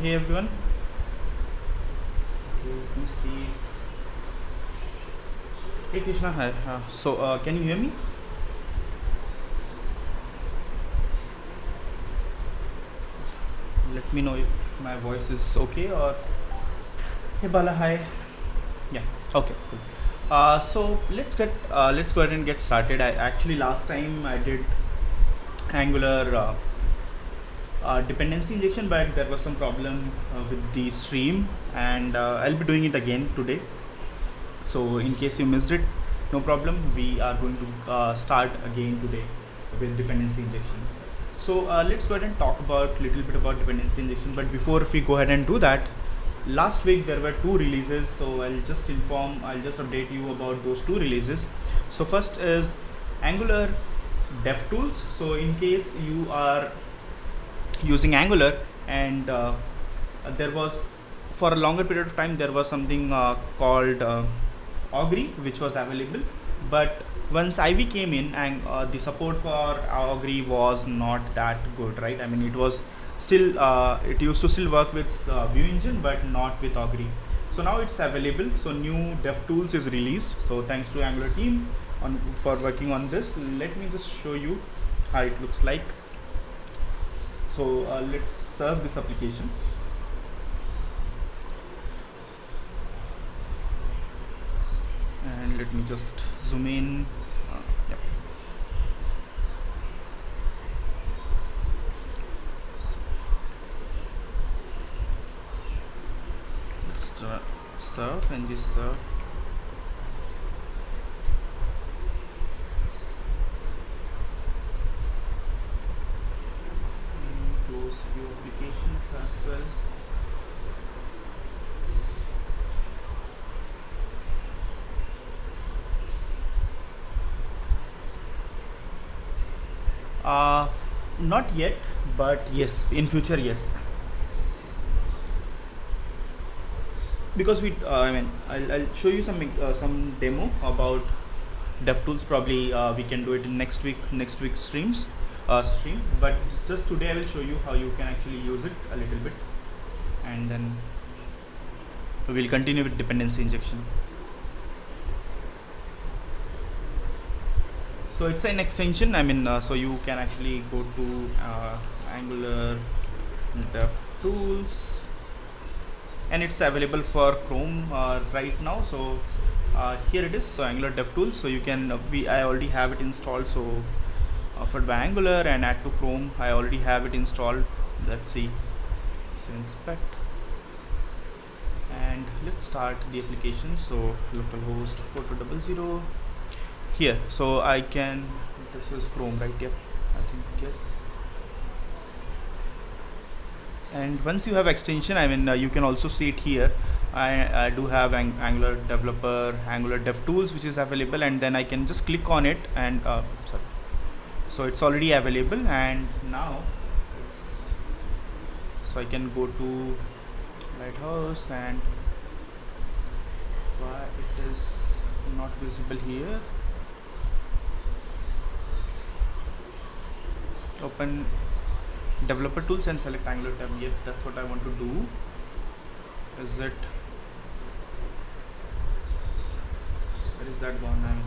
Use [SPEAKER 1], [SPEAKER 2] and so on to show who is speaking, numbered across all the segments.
[SPEAKER 1] Hey everyone. Okay, let me see. Hey Krishna, hi. Can you hear me? Let me know if my voice is okay or. Hey Bala, hi. Yeah. Okay. Cool. Let's go ahead and get started. I actually last time I did Angular dependency injection, but there was some problem with the stream, and I'll be doing it again today. So in case you missed it, no problem. We are going to start again today with dependency injection. So let's go ahead and talk about little bit about dependency injection. But before if we go ahead and do that, last week there were two releases. So I'll just update you about those two releases. So first is Angular DevTools. So in case you are using Angular and there was for a longer period of time there was something called Augury which was available, but once Ivy came in and the support for Augury was not that good, right? I mean, it was still it used to still work with Vue Engine but not with Augury. So now it's available. So new DevTools is released. So thanks to Angular team for working on this. Let me just show you how it looks like. So let's serve this application. And let me just zoom in. Yep. Let's serve and just serve. Close few applications as well. Not yet, but yes, in future, yes. Because I'll show you some demo about DevTools. Probably we can do it in next week stream. But just today I will show you how you can actually use it a little bit, and then we'll continue with dependency injection. So it's an extension. So you can actually go to Angular DevTools, and it's available for Chrome right now. So here it is. So Angular DevTools. So you can I already have it installed. So offered by Angular and add to Chrome. I already have it installed. Let's see. So inspect, and let's start the application. So localhost 4200 here. So I can, this is Chrome, right? Yep, I think yes. And once you have extension, you can also see it here. I do have Angular developer, Angular DevTools, which is available, and then I can just click on it and sorry. So it's already available, and now so I can go to Lighthouse, and why it is not visible here. Open developer tools and select Angular tab. Yep, that's what I want to do. Is it, where is that gone?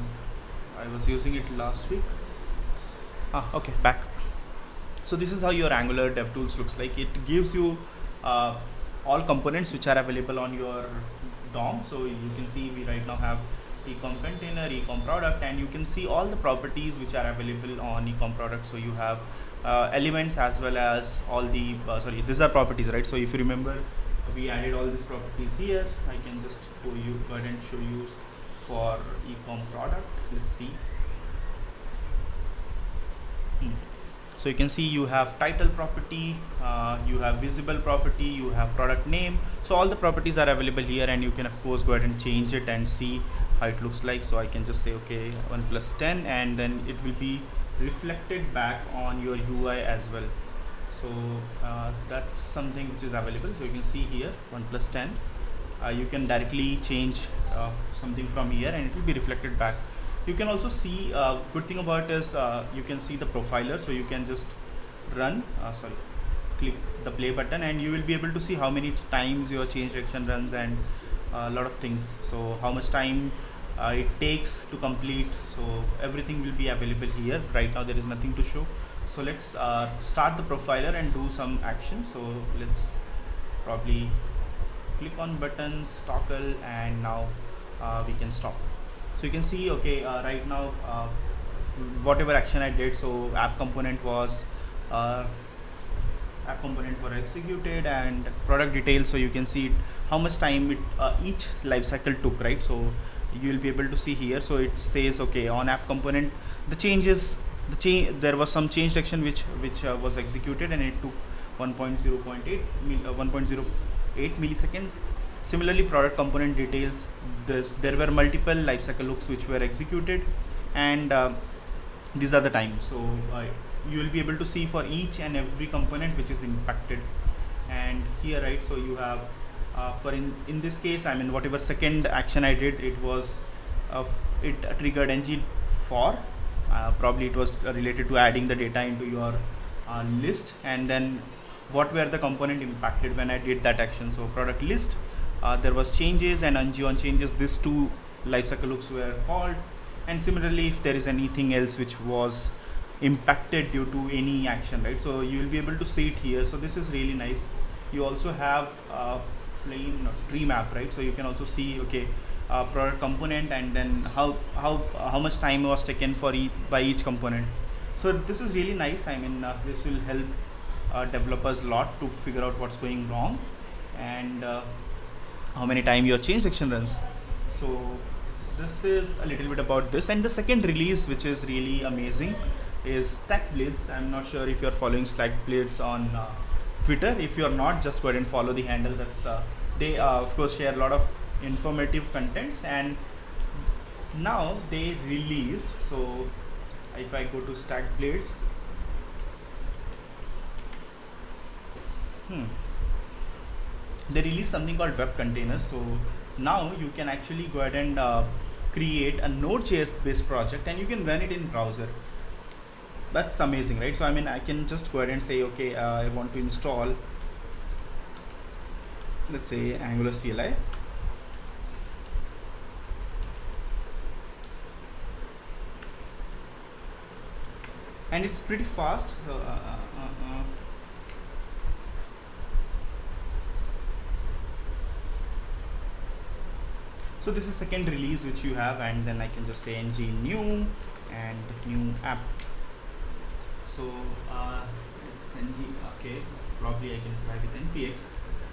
[SPEAKER 1] I was using it last week. Okay, back. So this is how your Angular DevTools looks like. It gives you all components which are available on your DOM. So you can see we right now have ecom container, ecom product, and you can see all the properties which are available on ecom product. So you have elements as well as all the these are properties, right? So if you remember, we added all these properties here. I can just go ahead and show you for ecom product. Let's see. So you can see you have title property, you have visible property, you have product name. So all the properties are available here, and you can of course go ahead and change it and see how it looks like. So I can just say okay 1 plus 10, and then it will be reflected back on your UI as well. So that's something which is available. So you can see here 1 plus 10. You can directly change something from here, and it will be reflected back. You can also see, good thing about is you can see the profiler. So you can just run click the play button, and you will be able to see how many times your change direction runs and a lot of things. So how much time it takes to complete. So everything will be available here. Right now there is nothing to show. So let's start the profiler and do some action. So let's probably click on buttons, toggle, and now we can stop. So you can see, okay, right now whatever action I did, so app component was uh, app component were executed, and product details, so you can see it, how much time it each life cycle took, right? So you will be able to see here. So it says, okay, on app component the changes, there was some change action which was executed, and it took 1.08 milliseconds. Similarly, product component details, there were multiple lifecycle loops which were executed, and these are the times. So you will be able to see for each and every component which is impacted. And here, right, so you have for in this case, I mean, whatever second action I did, it was it triggered ng for probably it was related to adding the data into your list. And then what were the component impacted when I did that action? So product list, there was changes, and ng on changes, these two lifecycle loops were called. And similarly, if there is anything else which was impacted due to any action, right, so you will be able to see it here. So this is really nice. You also have flame tree map, right? So you can also see, okay, product component, and then how much time was taken for by each component. So this is really nice. I mean, this will help developers a lot to figure out what's going wrong, and how many time your change section runs. So this is a little bit about this. And the second release, which is really amazing, is Stack Blitz. I'm not sure if you're following Stack Blitz on Twitter. If you're not, just go ahead and follow the handle. That's they of course share a lot of informative contents, and now they released. So if I go to Stack Blitz, they released something called web containers. So now you can actually go ahead and create a Node.js based project, and you can run it in browser. That's amazing, right? So I mean, I can just go ahead and say, okay, I want to install, let's say, Angular CLI. And it's pretty fast. So this is second release which you have, and then I can just say ng new and new app. So it's ng, okay, probably I can try with npx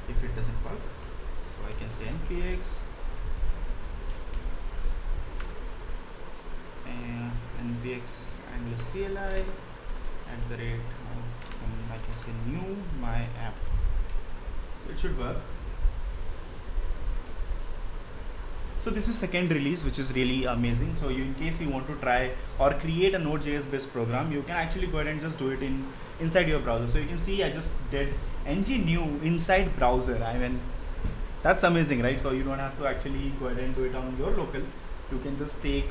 [SPEAKER 1] if it doesn't work. So I can say npx and npx Angular CLI at the rate, and I can say new my app. So it should work. So this is second release, which is really amazing. So in case you want to try or create a Node.js based program, you can actually go ahead and just do it inside your browser. So you can see I just did ng new inside browser. I mean, that's amazing, right? So you don't have to actually go ahead and do it on your local. You can just take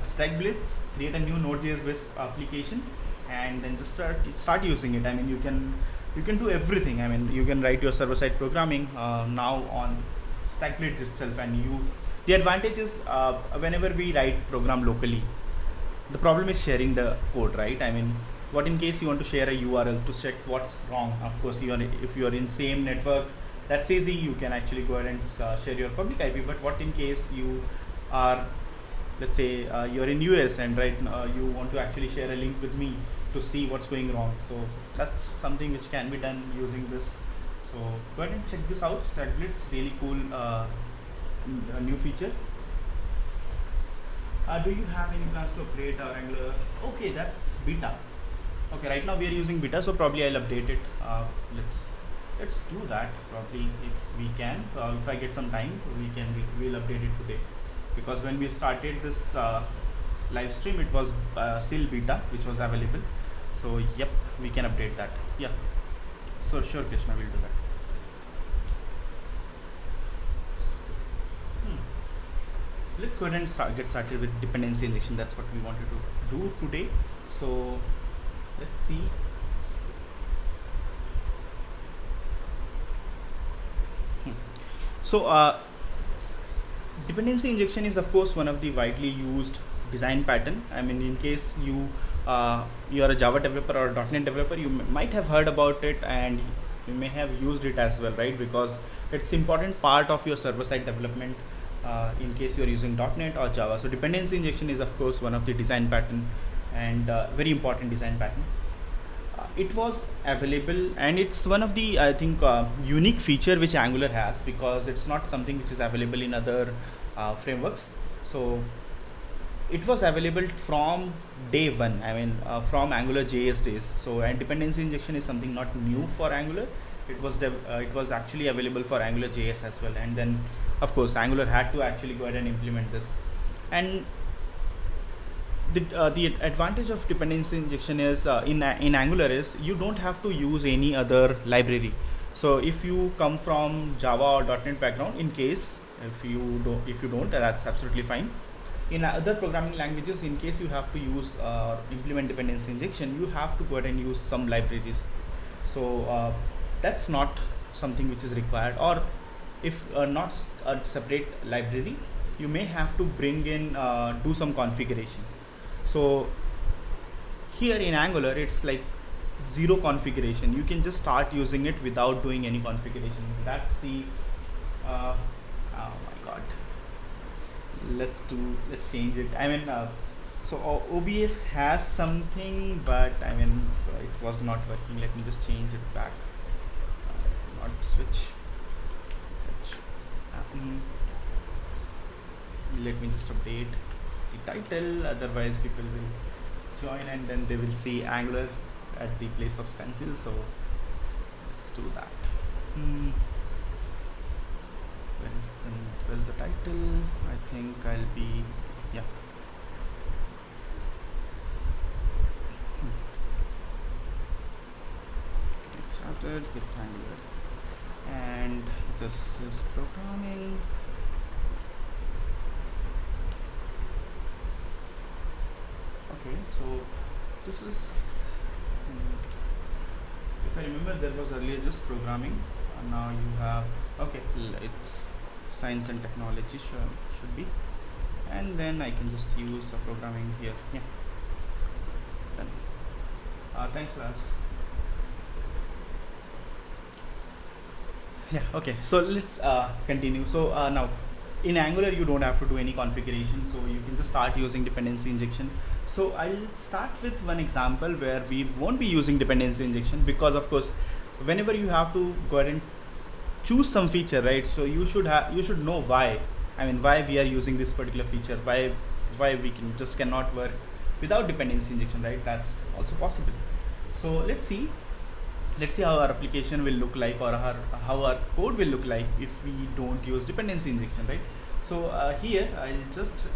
[SPEAKER 1] Stack Blitz, create a new Node.js based application, and then just start using it. I mean, you can do everything. I mean, you can write your server side programming now on Stack Blitz itself. And the advantage is whenever we write program locally, the problem is sharing the code, right? I mean, what in case you want to share a URL to check what's wrong? Of course, if you are in same network, that's easy. You can actually go ahead and share your public IP. But what in case you are, let's say, you're in US, and right now you want to actually share a link with me to see what's going wrong. So that's something which can be done using this. So go ahead and check this out. Stack Blitz, really cool new feature. Do you have any plans to upgrade Angular? Okay, that's beta. Okay, right now we are using beta, so probably I'll update it. Let's do that probably if we can. If I get some time, we'll update it today, because when we started this live stream, it was still beta, which was available. So yep, we can update that. Yeah. So sure, Krishna, will do that. Let's go ahead and get started with dependency injection. That's what we wanted to do today. So let's see. So dependency injection is of course one of the widely used design pattern. I mean, in case you are a Java developer or a .NET developer, you might have heard about it and you may have used it as well, right? Because it's important part of your server-side development in case you are using .NET or Java. So dependency injection is of course one of the design pattern and very important design pattern. It was available and it's one of the, I think, unique feature which Angular has, because it's not something which is available in other frameworks. So it was available from day one, I mean from Angular JS days. So and dependency injection is something not new for Angular. It was actually available for Angular JS as well, and then of course Angular had to actually go ahead and implement this. And the advantage of dependency injection is in Angular is you don't have to use any other library. So if you come from Java or .NET background, in case if you don't, that's absolutely fine. In other programming languages, in case you have to use implement dependency injection, you have to go ahead and use some libraries. So that's not something which is required, or if not a separate library, you may have to bring in do some configuration. So here in Angular, it's like zero configuration. You can just start using it without doing any configuration. That's the oh my god, let's change it. I mean so OBS has something, but I mean it was not working. Let me just change it back. Not switch. Let me just update the title, otherwise people will join and then they will see Angular at the place of stencil. So let's do that. Where is the title? I think I'll be, yeah. Get started with Angular, and this is programming. Okay, so this is, if I remember, there was earlier just programming, and now you have, okay, it's science and technology should be, and then I can just use a programming here. Yeah, done. Thanks, Lars. Yeah, okay, so let's continue. So now in Angular you don't have to do any configuration, so you can just start using dependency injection. So I'll start with one example where we won't be using dependency injection, because of course whenever you have to go ahead and choose some feature, right? So you should know why. I mean, why we are using this particular feature, why we cannot work without dependency injection, right? That's also possible. So let's see how our application will look like, or how our code will look like if we don't use dependency injection, right? So here I'll just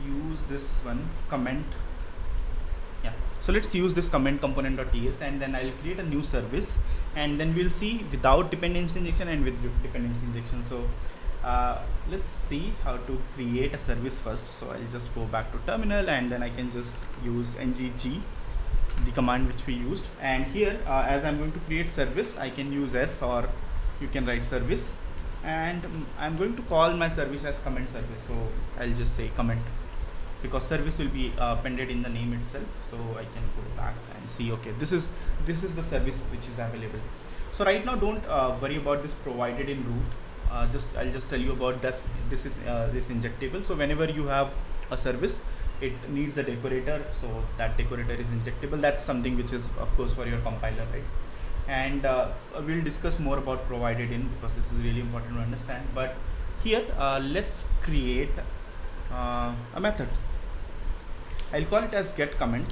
[SPEAKER 1] use this one comment. Yeah, so let's use this comment component.ts, and then I'll create a new service, and then we'll see without dependency injection and with dependency injection. So let's see how to create a service first. So I'll just go back to terminal, and then I can just use ngg, the command which we used. And here as I'm going to create service, I can use s, or you can write service, and I'm going to call my service as comment service. So I'll just say comment, because service will be appended in the name itself. So I can go back and see, okay, this is the service which is available. So right now don't worry about this provided in root. I'll just tell you about this is this injectable. So whenever you have a service, it needs a decorator, so that decorator is injectable. That's something which is of course for your compiler, right? And we'll discuss more about provided in, because this is really important to understand. But here let's create a method. I'll call it as get comment,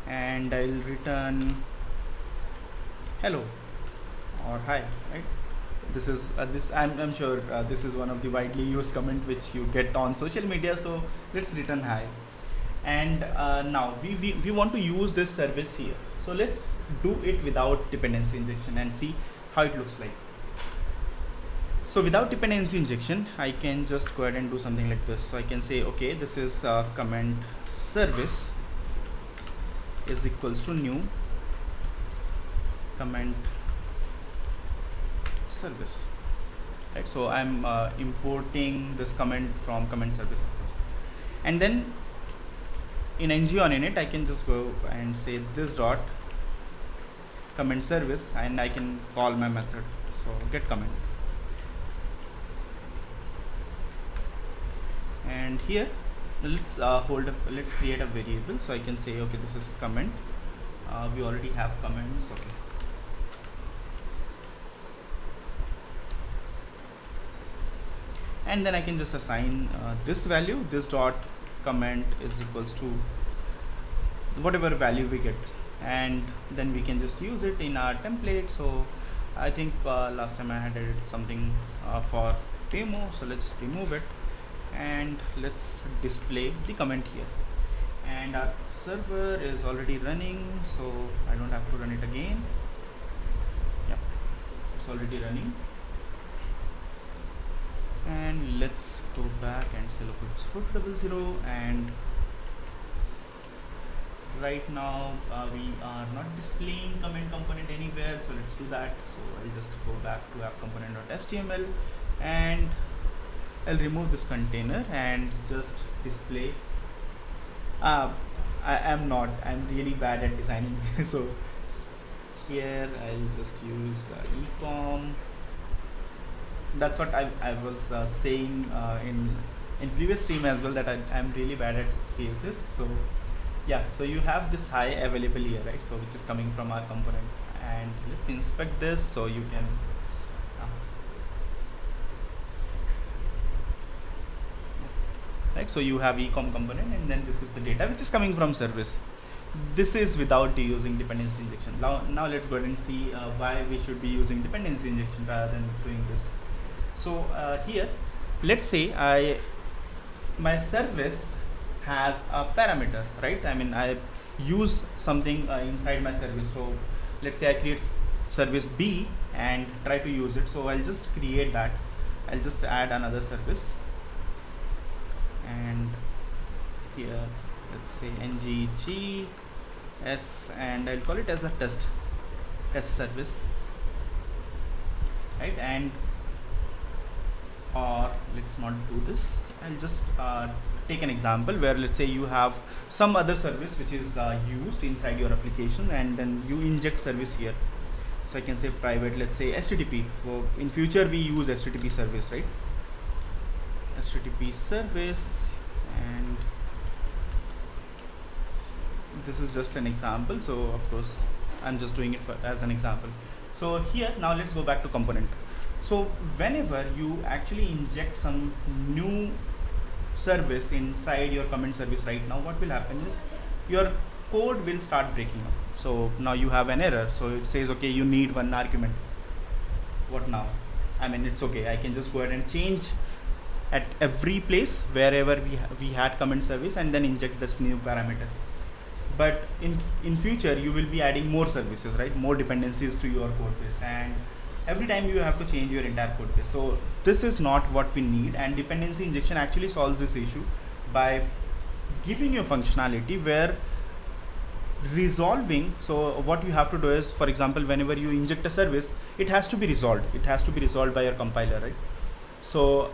[SPEAKER 1] and I'll return hello or hi, right? This is I'm sure this is one of the widely used comment which you get on social media. So let's return hi. And now we want to use this service here. So let's do it without dependency injection and see how it looks like. So without dependency injection, I can just go ahead and do something like this. So I can say, okay, this is comment service, is equals to new comment service, right? So I'm importing this comment from comment service, of course. And then in ng on init, I can just go and say this dot comment service, and I can call my method. So get comment. And here let's let's create a variable. So I can say, okay, this is comment. We already have comments. Okay. And then I can just assign this value. This dot comment is equals to whatever value we get, and then we can just use it in our template. So I think last time I had added something for demo, so let's remove it and let's display the comment here. And our server is already running, so I don't have to run it again. Yeah, it's already running. And let's go back and say localhost 4200, and right now we are not displaying comment component anywhere, so let's do that. So I'll just go back to app component.html and I'll remove this container and just display. I'm really bad at designing so here I'll just use ecom. That's what I was saying in previous stream as well, that I'm really bad at CSS. So yeah, so you have this high available here, right? So which is coming from our component, and let's inspect this so you can right. So you have ecom component, and then this is the data which is coming from service. This is without using dependency injection. Now let's go ahead and see why we should be using dependency injection rather than doing this. So here, let's say my service has a parameter, right? I mean, I use something inside my service. So let's say I create service B and try to use it. So I'll just create that. I'll just add another service, and here let's say nggs, and I'll call it as a test service, right? And or let's not do this. I'll just take an example where let's say you have some other service which is used inside your application, and then you inject service here. So I can say private, let's say HTTP. For in future we use HTTP service, right? HTTP service, and this is just an example. So of course I'm just doing it as an example. So here, now let's go back to component. So whenever you actually inject some new service inside your comment service right now, what will happen is your code will start breaking up. So now you have an error. So it says, okay, you need one argument. What now? I mean, it's okay. I can just go ahead and change at every place wherever we had comment service, and then inject this new parameter. But in future you will be adding more services, right? More dependencies to your code base, and every time you have to change your entire code base. So this is not what we need, and dependency injection actually solves this issue by giving you functionality where resolving. So what you have to do is, for example, whenever you inject a service, it has to be resolved. It has to be resolved by your compiler, right? So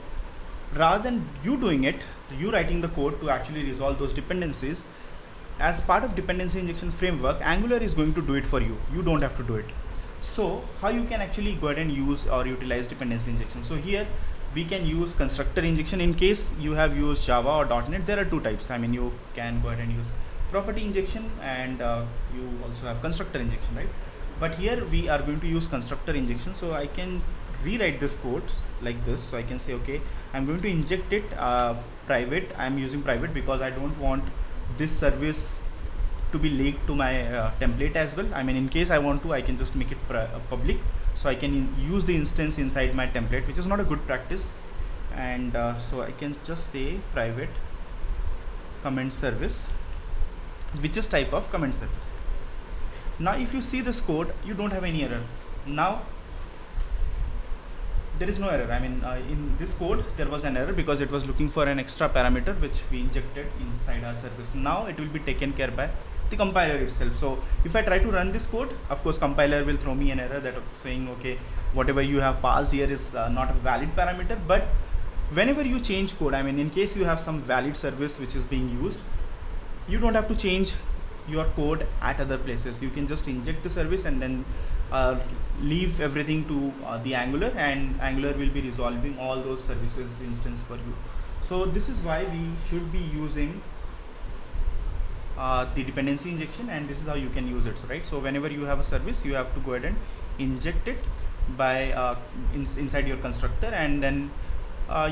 [SPEAKER 1] rather than you doing it, you writing the code to actually resolve those dependencies, as part of dependency injection framework, Angular is going to do it for you. You don't have to do it. So how you can actually go ahead and use or utilize dependency injection? So here we can use constructor injection. In case you have used Java or .NET, there are two types. I mean, you can go ahead and use property injection, and you also have constructor injection, right? But here we are going to use constructor injection. So I can rewrite this code like this. So I can say, okay, I'm going to inject it private. I'm using private because I don't want this service to be leaked to my template as well. I mean, in case I want to, I can just make it public, so I can use the instance inside my template, which is not a good practice. And so I can just say private comment service, which is type of comment service. Now if you see this code, you don't have any error. Now there is no error. I mean, in this code there was an error because it was looking for an extra parameter which we injected inside our service. Now it will be taken care by the compiler itself. So if I try to run this code, of course compiler will throw me an error that saying, okay, whatever you have passed here is not a valid parameter. But whenever you change code, I mean, in case you have some valid service which is being used, you don't have to change your code at other places. You can just inject the service and then leave everything to the Angular, and Angular will be resolving all those services instance for you. So this is why we should be using the dependency injection, and this is how you can use it, right? So whenever you have a service, you have to go ahead and inject it by inside your constructor, and then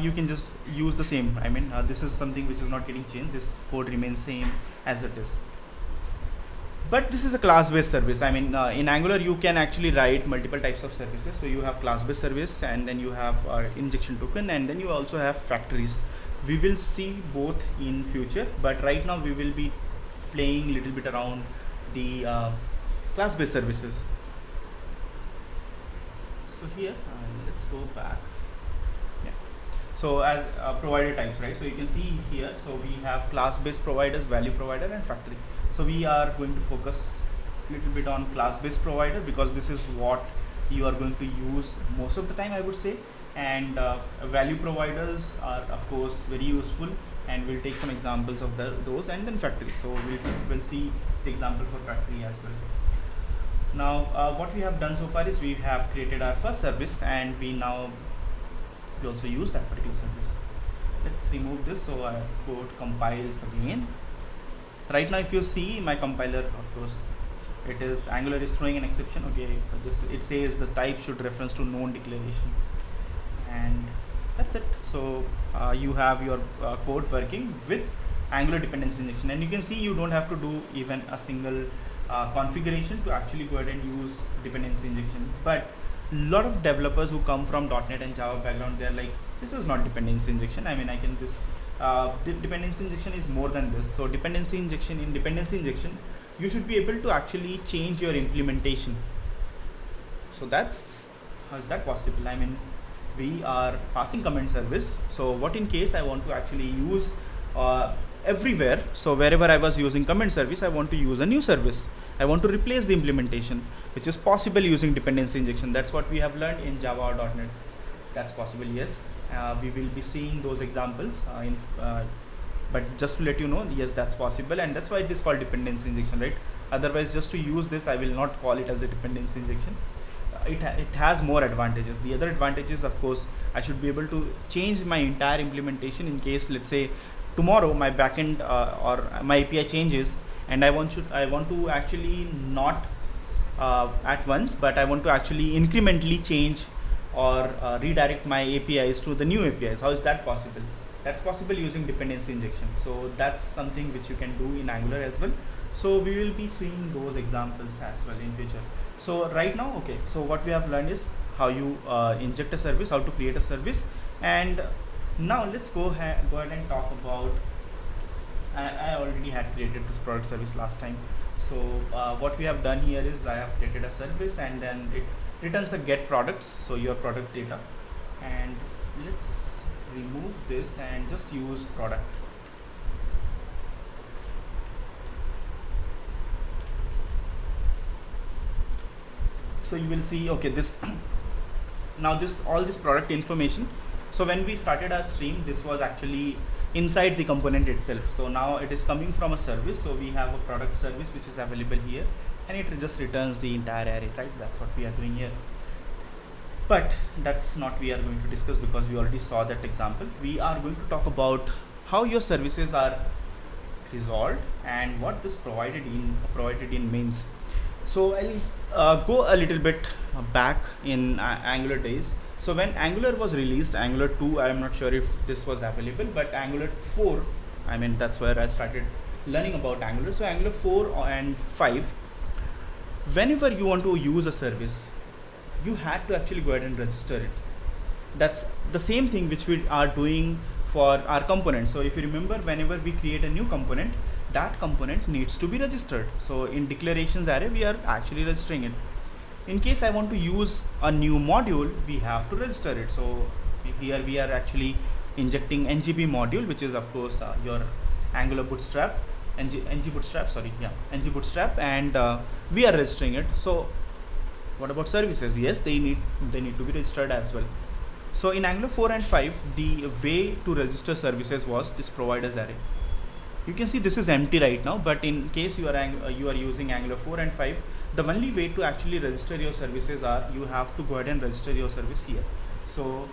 [SPEAKER 1] you can just use the same. I mean, this is something which is not getting changed. This code remains same as it is. But this is a class-based service. I mean, in Angular, you can actually write multiple types of services. So you have class-based service, and then you have injection token, and then you also have factories. We will see both in future, but right now we will be playing a little bit around the class-based services. So here, let's go back. Yeah. So as provider types, right? So you can see here. So we have class-based providers, value provider, and factory. So we are going to focus a little bit on class-based provider because this is what you are going to use most of the time, I would say. And value providers are of course very useful, and we'll take some examples of those, and then factory. So we'll see the example for factory as well. Now what we have done so far is we have created our first service, and we also use that particular service. Let's remove this. So our code compiles again. Right now if you see my compiler, of course it is Angular is throwing an exception. Okay, it says the type should reference to known declaration, and that's it. So you have your code working with Angular dependency injection, and you can see you don't have to do even a single configuration to actually go ahead and use dependency injection. But a lot of developers who come from .NET and Java background, they're like, this is not dependency injection. I mean, I can just the dependency injection is more than this. So dependency injection, you should be able to actually change your implementation. So that's how is that possible? I mean, we are passing comment service. So what in case I want to actually use everywhere? So wherever I was using comment service, I want to use a new service. I want to replace the implementation, which is possible using dependency injection. That's what we have learned in Java or .NET. That's possible, yes. We will be seeing those examples but just to let you know, yes, that's possible, and that's why it is called dependency injection, right? Otherwise, just to use this, I will not call it as a dependency injection. It has more advantages. The other advantages, of course, I should be able to change my entire implementation in case, let's say, tomorrow my backend or my API changes, and I want to actually not at once, but I want to actually incrementally change or redirect my APIs to the new APIs. How is that possible? That's possible using dependency injection. So that's something which you can do in Angular as well. So we will be seeing those examples as well in future. So right now, okay, so what we have learned is how you inject a service, how to create a service, and now let's go ahead and talk about, I already had created this product service last time. So what we have done here is I have created a service, and then it returns a get products, so your product data. And let's remove this and just use product. So you will see, okay, this now all this product information. So when we started our stream, this was actually inside the component itself. So now it is coming from a service. So we have a product service which is available here, and it just returns the entire array, right? That's what we are doing here. But that's not we are going to discuss because we already saw that example. We are going to talk about how your services are resolved and what this provided in means. So I'll go a little bit back in Angular days. So when Angular was released, Angular 2, I'm not sure if this was available, but Angular 4, I mean, that's where I started learning about Angular. So Angular 4 and 5, whenever you want to use a service, you had to actually go ahead and register it. That's the same thing which we are doing for our component. So if you remember, whenever we create a new component, that component needs to be registered. So in declarations array, we are actually registering it. In case I want to use a new module, we have to register it. So here we are actually injecting ngb module, which is of course your Angular Bootstrap, ng bootstrap, sorry, yeah, ng bootstrap, and we are registering it. So what about services? Yes, they need to be registered as well. So in Angular 4 and 5, the way to register services was this providers array. You can see this is empty right now, but in case you are using Angular 4 and 5, the only way to actually register your services are you have to go ahead and register your service here. So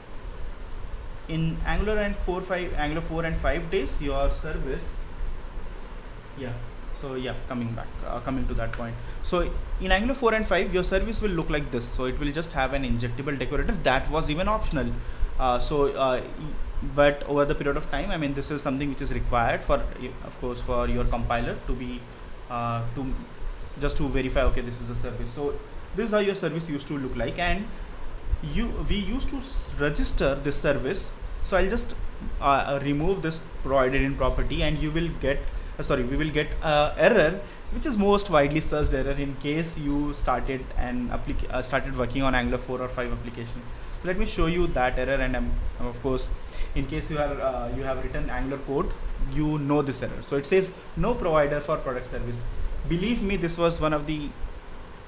[SPEAKER 1] in Angular 4 and 5 days, your service, yeah. So yeah, coming to that point. So in Angular 4 and 5, your service will look like this. So it will just have an injectable decorative that was even optional. But over the period of time, I mean, this is something which is required for, of course, for your compiler to be to verify, okay, this is a service. So this is how your service used to look like, and we used to register this service. So I'll just remove this provided in property, and you will get we will get error, which is most widely searched error in case you started working on Angular 4 or 5 application. So let me show you that error, and of course, in case you have written Angular code, you know this error. So it says no provider for product service. Believe me, this was one of the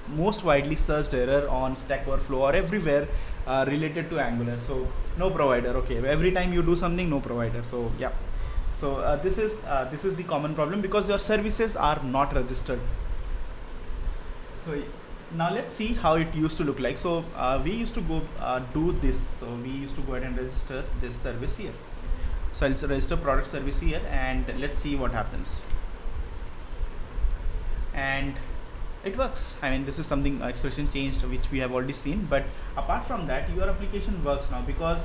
[SPEAKER 1] most widely searched error on Stack Overflow or everywhere related to Angular. So no provider. Okay, every time you do something, no provider. So yeah. So this is the common problem because your services are not registered. So now let's see how it used to look like. So we used to go do this. So we used to go ahead and register this service here. So I'll register product service here, and let's see what happens. And it works. I mean, this is something expression changed, which we have already seen. But apart from that, your application works now because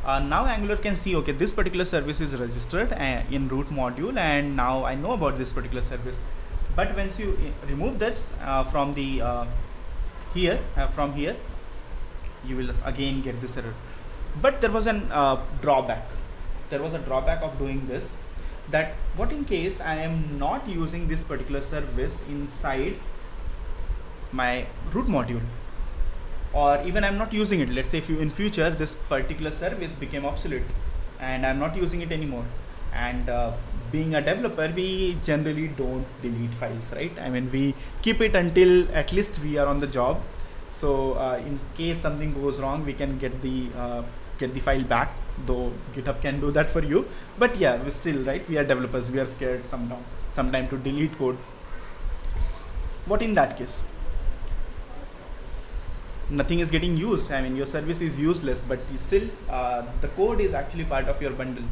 [SPEAKER 1] now Angular can see, okay, this particular service is registered in root module, and now I know about this particular service. But once you remove this from the from here, you will again get this error. But there was an drawback. There was a drawback of doing this. That what in case I am not using this particular service inside my root module, or even I'm not using it. Let's say if in future this particular service became obsolete and I'm not using it anymore, and being a developer, we generally don't delete files, right? I mean, we keep it until at least we are on the job. So in case something goes wrong, we can get the file back, though GitHub can do that for you. But yeah, we still, right, we are developers, we are scared sometime to delete code. What in that case? Nothing is getting used. I mean, your service is useless, but you still the code is actually part of your bundle,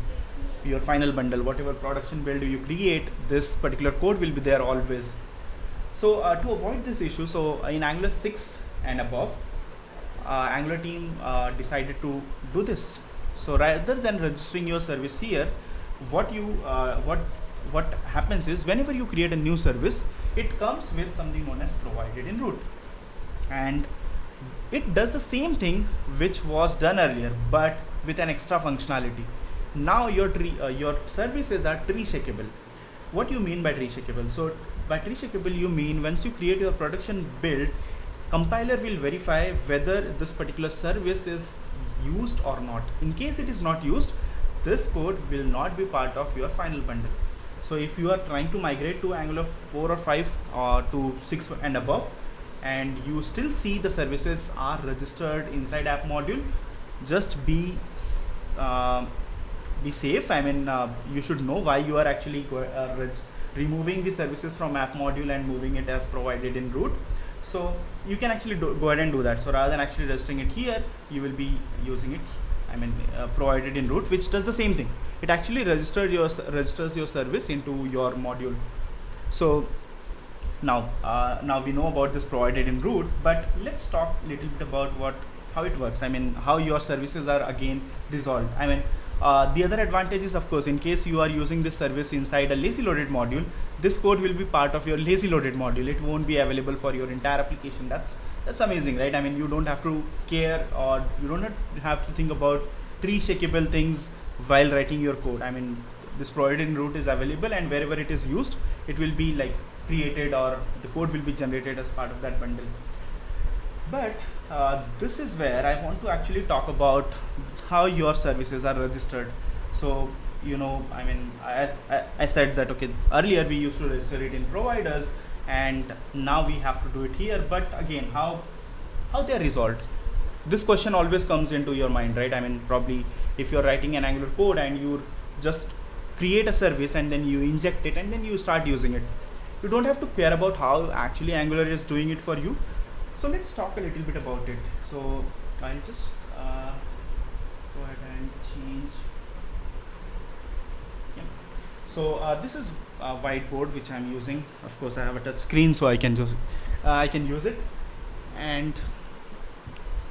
[SPEAKER 1] your final bundle. Whatever production build you create, this particular code will be there always. So to avoid this issue, so in Angular 6 and above, Angular team decided to do this. So rather than registering your service here, what happens is whenever you create a new service, it comes with something known as provided in root, and it does the same thing which was done earlier, but with an extra functionality. Now your services are tree shakeable. What do you mean by tree shakeable? So by tree shakeable, you mean once you create your production build, compiler will verify whether this particular service is used or not. In case it is not used, this code will not be part of your final bundle. So if you are trying to migrate to Angular 4 or 5 or to 6 and above, and you still see the services are registered inside app module, just be safe. I mean, you should know why you are actually removing the services from app module and moving it as provided in root. So you can actually go ahead and do that. So rather than actually registering it here, you will be using it, I mean, provided in root, which does the same thing. It actually registers your service into your module. So now we know about this provided in root, but let's talk a little bit about how it works. I mean, how your services are again resolved. I mean, the other advantage is, of course, in case you are using this service inside a lazy loaded module, this code will be part of your lazy loaded module. It won't be available for your entire application. That's amazing, right? I mean, you don't have to care, or you don't have to think about tree shakeable things while writing your code. I mean, this provided in root is available, and wherever it is used, it will be like created, or the code will be generated as part of that bundle. But this is where I want to actually talk about how your services are registered. So I mean, I said that okay, earlier we used to register it in providers, and now we have to do it here. But again, how they are resolved? This question always comes into your mind, right? I mean, probably if you're writing an Angular code and you just create a service and then you inject it and then you start using it, you don't have to care about how actually Angular is doing it for you. So let's talk a little bit about it. So I'll just go ahead and change. Yeah. So this is a whiteboard which I'm using. Of course, I have a touch screen, so I can just I can use it. And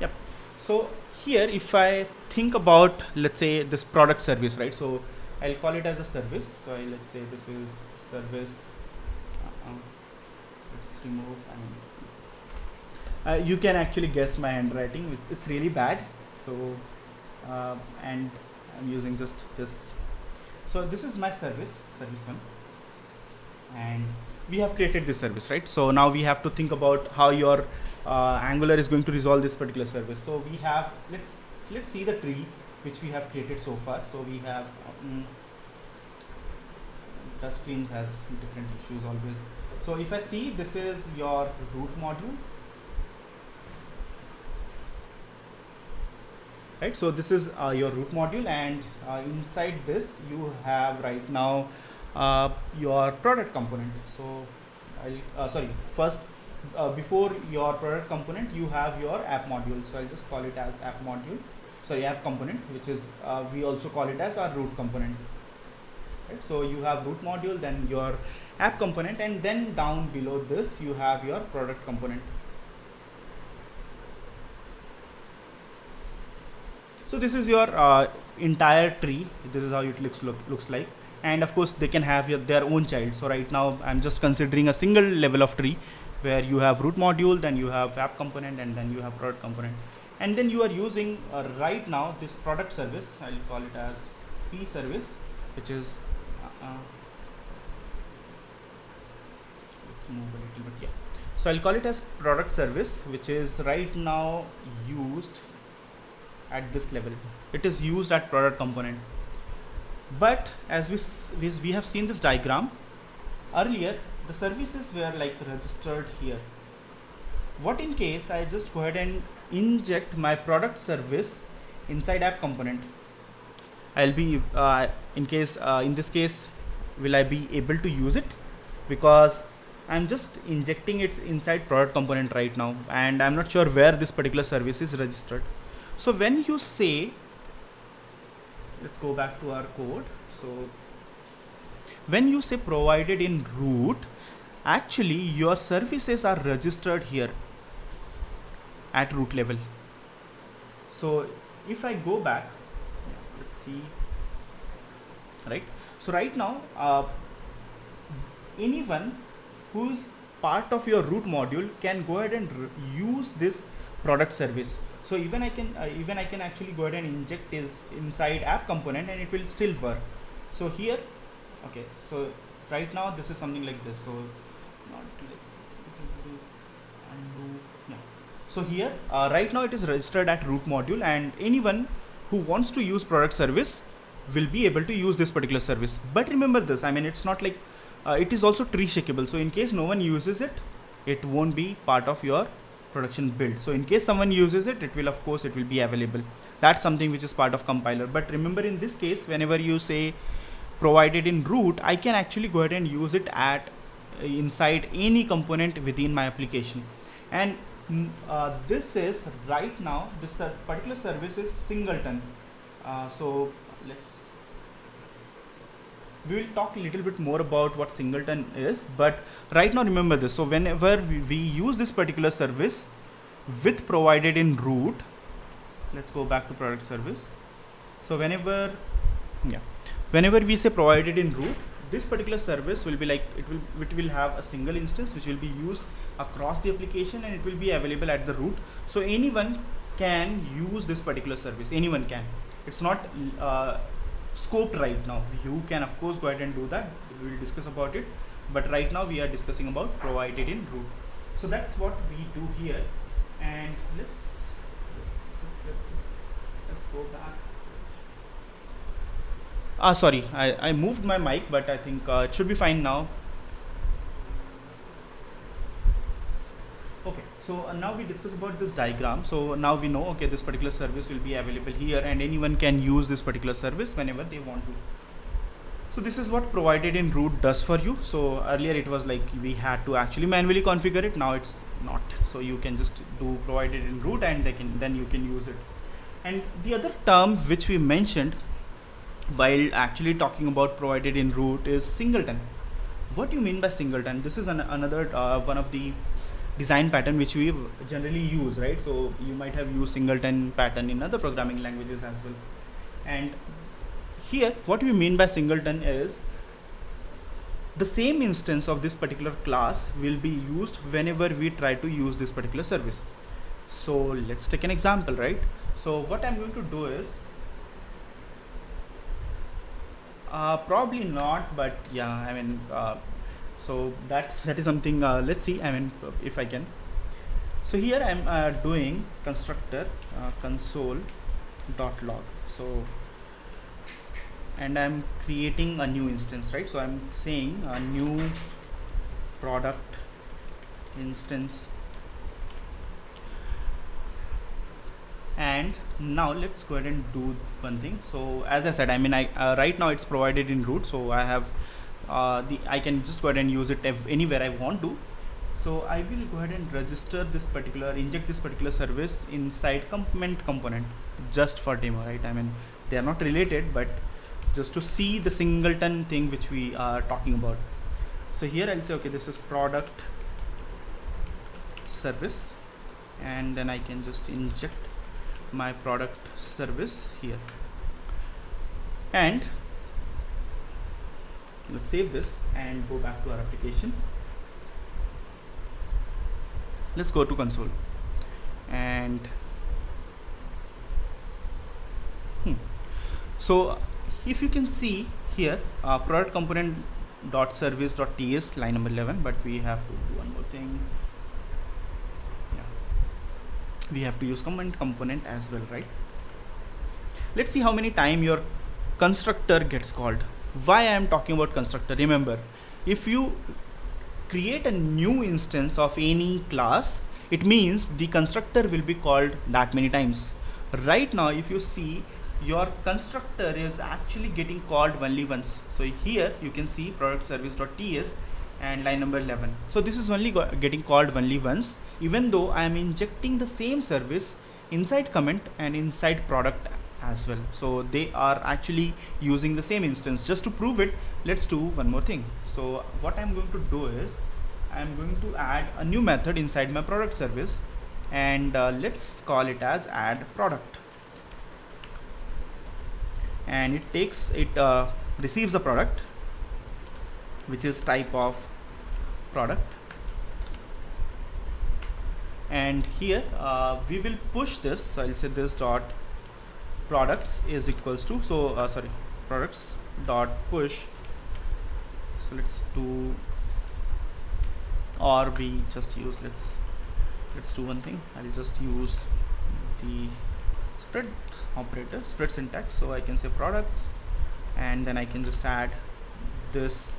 [SPEAKER 1] yep. So here, if I think about, let's say, this product service, right? So I'll call it as a service. So let's say this is service. Let's remove. You can actually guess my handwriting. It's really bad. So and I'm using just this. So this is my service one, and we have created this service, right? So now we have to think about how your Angular is going to resolve this particular service. So we have, let's see the tree which we have created so far. So we have touch screens has different issues always. So if I see, this is your root module, right? So this is your root module, and inside this you have right now your product component. So I'll first before your product component you have your app module. So I'll just call it as app module, app component, which is we also call it as our root component, right? So you have root module, then your app component, and then down below this you have your product component. So this is your entire tree. This is how it looks like, and of course they can have their own child. So right now I'm just considering a single level of tree where you have root module, then you have app component, and then you have product component, and then you are using right now this product service. I'll call it as P service, which is let's move a little bit. Yeah. So I'll call it as product service, which is right now used at this level. It is used at product component. But as we have seen this diagram earlier, the services were like registered here. What in case I just go ahead and inject my product service inside app component? I'll be in this case, will I be able to use it? Because I'm just injecting it inside product component right now, and I'm not sure where this particular service is registered. So when you say, let's go back to our code. So when you say provided in root, actually your services are registered here at root level. So if I go back, let's see, right? So right now, anyone who is part of your root module can go ahead and use this product service. So even I can actually go ahead and inject this inside app component, and it will still work. So here, okay. So right now this is something like this. So not undo. Yeah. So here right now it is registered at root module, and anyone who wants to use product service will be able to use this particular service. But remember this, I mean, it's not like it is also tree shakeable. So in case no one uses it, it won't be part of your production build. So in case someone uses it, it will be available. That's something which is part of compiler. But remember, in this case, whenever you say provided in root, I can actually go ahead and use it at inside any component within my application. And this is right now, this particular service is singleton. So we will talk a little bit more about what singleton is, but right now remember this. So whenever we use this particular service with provided in root, let's go back to product service. So whenever we say provided in root, this particular service will be like, it will have a single instance which will be used across the application, and it will be available at the root. So anyone can use this particular service. Anyone can. It's not scoped right now. You can of course go ahead and do that. We will discuss about it, but right now we are discussing about provided in root. So that's what we do here. And let's go back. Sorry, I moved my mic, but I think it should be fine now. Okay, so now we discuss about this diagram. So now we know, okay, this particular service will be available here and anyone can use this particular service whenever they want to. So this is what provided in root does for you. So earlier it was like we had to actually manually configure it. Now it's not. So you can just do provided in root and then you can use it. And the other term which we mentioned while actually talking about provided in root is singleton. What do you mean by singleton? This is another one of the design pattern which we generally use, right? So you might have used singleton pattern in other programming languages as well. And here what we mean by singleton is the same instance of this particular class will be used whenever we try to use this particular service. So let's take an example, right? So what I'm going to do is probably not, but yeah, I mean so that is something, let's see, I mean if I can. So here I'm doing constructor console.log. So and I'm creating a new instance, right? So I'm saying a new product instance. And now let's go ahead and do one thing. So as I said, I mean right now it's provided in root, so I have I can just go ahead and use it anywhere I want to. So I will go ahead and register this particular, inject this particular service inside comment component just for demo, right? I mean they are not related, but just to see the singleton thing which we are talking about. So here I'll say, okay, this is product service, and then I can just inject my product service here, and let's save this and go back to our application. Let's go to console and so if you can see here product component dot service dot ts line number 11, but we have to do one more thing. We have to use comment component as well, right? Let's see how many time your constructor gets called. Why I am talking about constructor? Remember, if you create a new instance of any class, it means the constructor will be called that many times. Right now if you see, your constructor is actually getting called only once. So here you can see product service.ts and line number 11. So this is only getting called only once, even though I am injecting the same service inside comment and inside product as well. So they are actually using the same instance. Just to prove it, let's do one more thing. So what I'm going to do is I'm going to add a new method inside my product service, and let's call it as add product, and it receives a product which is type of product, and here we will push this. So I'll say this dot products is equals to, so sorry, products dot push. So let's do, or we just use, let's do one thing. I'll just use the spread operator, spread syntax. So I can say products, and then I can just add this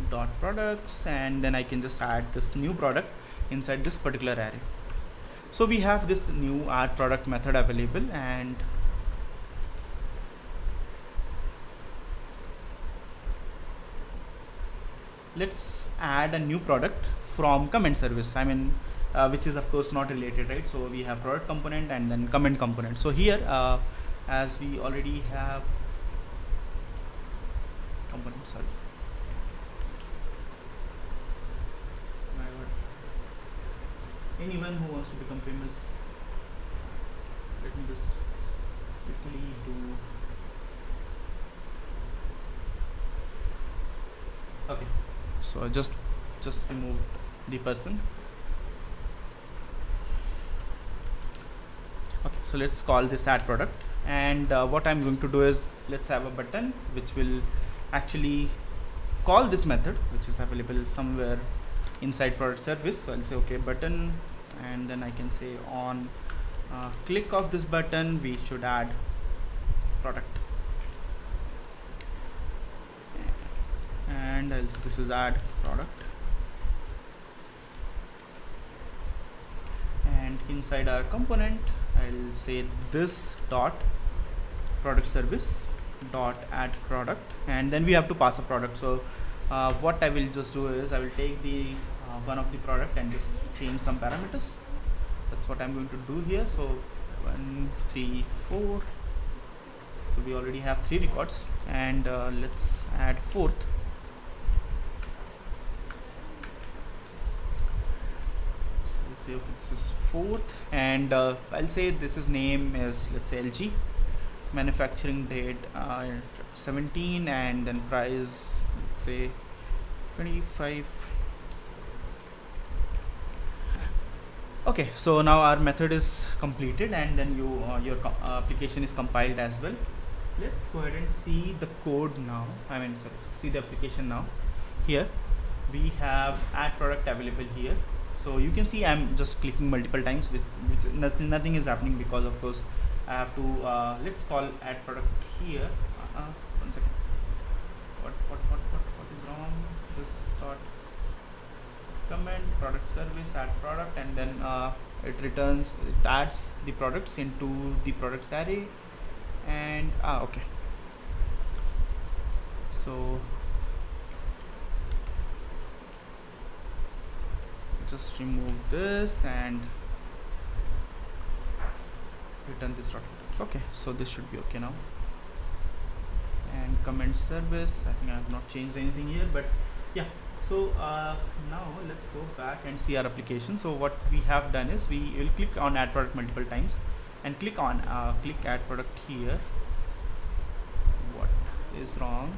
[SPEAKER 1] dot products, and then I can just add this new product inside this particular array. So we have this new add product method available, and let's add a new product from comment service. I mean which is of course not related, right? So we have product component and then comment component. So here as we already have component, sorry, anyone who wants to become famous, let me just quickly do, okay, so I just removed the person. Okay, so let's call this add product, and what I'm going to do is let's have a button which will actually call this method, which is available somewhere inside product service. So I'll say okay button, and then I can say on click of this button we should add product. and else this is add product, and inside our component I'll say this dot product service dot add product, and then we have to pass a product. So what I will just do is I will take the one of the product and just change some parameters. That's what I'm going to do here. So 1 3 4, so we already have 3 records, and let's add fourth. So let's say okay, this is fourth, and I'll say this is name is, let's say, LG, manufacturing date 17, and then price, let's say 25. Okay, so now our method is completed, and then your application is compiled as well. Let's go ahead and see the code now. See the application now. Here we have add product available here. So you can see I'm just clicking multiple times, which nothing is happening, because of course I have to let's call add product here. 1 second. What is wrong? This dot comment product service add product, and then it adds the products into the products array, and okay. So just remove this and return this dot. Okay, so this should be okay now. And comment service, I think I have not changed anything here, but yeah. So now let's go back and see our application. So what we have done is we will click on add product multiple times and click add product here. What is wrong?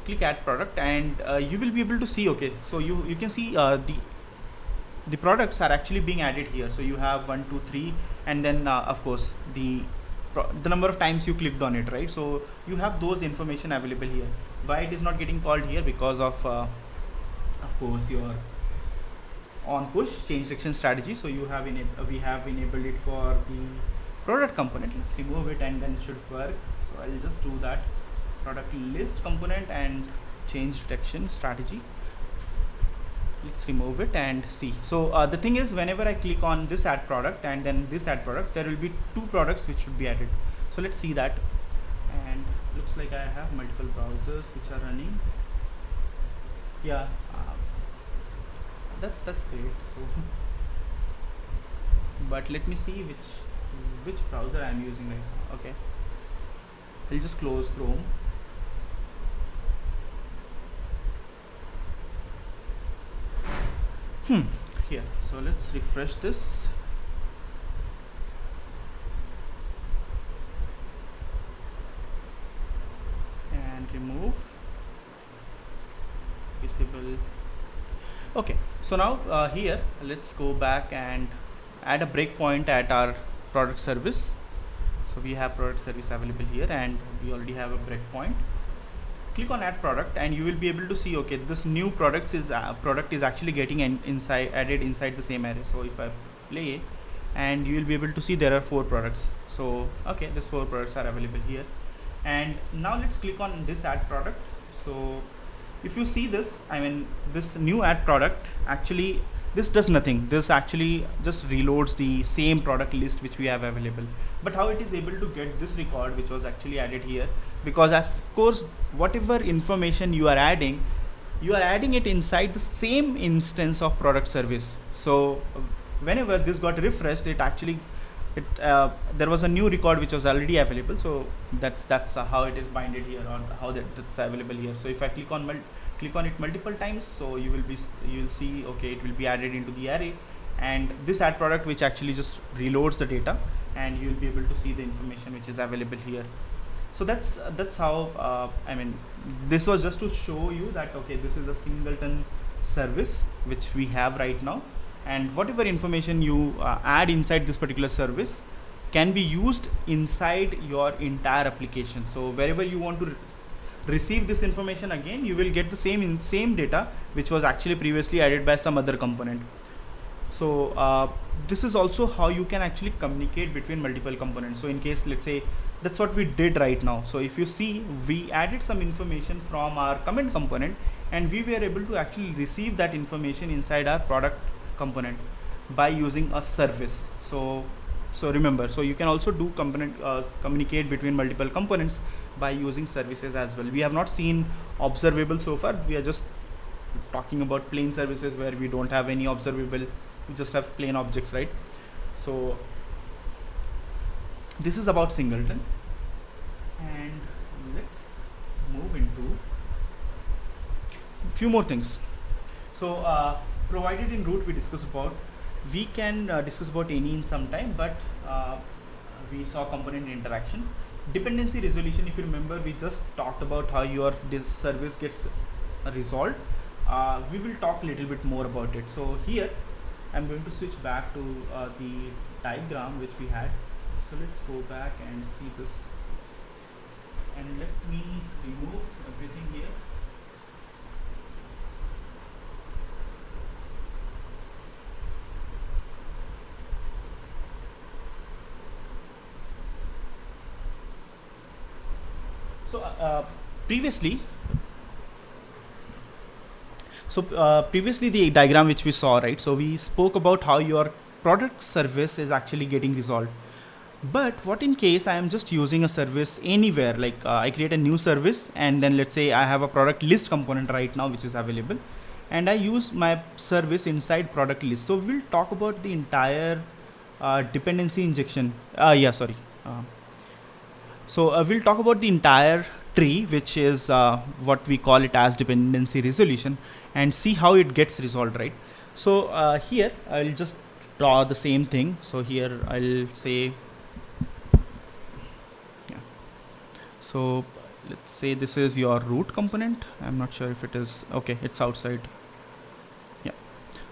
[SPEAKER 1] Click add product, and you will be able to see, okay, so you can see the products are actually being added here. So you have 1 2 3, and then of course the number of times you clicked on it, right? So you have those information available here. Why it is not getting called here? Because of course your on push change direction strategy. So you have we have enabled it for the product component. Let's remove it, and then it should work. So I'll just do that, product list component and change detection strategy. Let's remove it and see. So the thing is, whenever I click on this add product and then this add product, there will be 2 products which should be added. So let's see that. And looks like I have multiple browsers which are running. Yeah, that's great. So but let me see which browser I'm using right now. Okay, I'll just close Chrome. Here, so let's refresh this. And remove visible. Okay, so now here let's go back and add a breakpoint at our product service. So we have product service available here, and we already have a breakpoint. Click on add product, and you will be able to see, okay, this new product is actually getting added inside the same array. So if I play, and you will be able to see there are 4 products. So okay, these 4 products are available here. And now let's click on this add product. So if you see this, this new add product, actually this does nothing. This actually just reloads the same product list which we have available. But how it is able to get this record which was actually added here? Because of course whatever information you are adding it inside the same instance of product service. So whenever this got refreshed, it actually there was a new record which was already available. So that's how it is binded here, or how that's available here. So if I click on it multiple times, so you will see, okay, it will be added into the array, and this add product which actually just reloads the data, and you will be able to see the information which is available here. So that's how this was just to show you that, okay, this is a singleton service which we have right now, and whatever information you add inside this particular service can be used inside your entire application. So wherever you want to receive this information, again you will get the same data which was actually previously added by some other component. So this is also how you can actually communicate between multiple components. So in case, let's say That's what we did right now. So if you see, we added some information from our comment component, and we were able to actually receive that information inside our product component by using a service. So remember, so you can also do communicate between multiple components by using services as well. We have not seen observable so far. We are just talking about plain services where we don't have any observable, we just have plain objects, right? So this is about singleton, and let's move into few more things. So provided in root, we discuss about, we can discuss about any in some time, but we saw component interaction. Dependency resolution, if you remember, we just talked about how your this service gets resolved. We will talk a little bit more about it. So here I'm going to switch back to the diagram which we had. So let's go back and see this, and let me remove everything here. So previously the diagram which we saw, right? So we spoke about how your product service is actually getting resolved. But what in case I am just using a service anywhere, like I create a new service, and then let's say I have a product list component right now which is available, and I use my service inside product list. So we'll talk about the entire dependency injection. We'll talk about the entire tree, which is what we call it as dependency resolution, and see how it gets resolved, right? So here I'll just draw the same thing. So here I'll say, yeah. So let's say this is your root component. I'm not sure if it is, okay, it's outside. Yeah.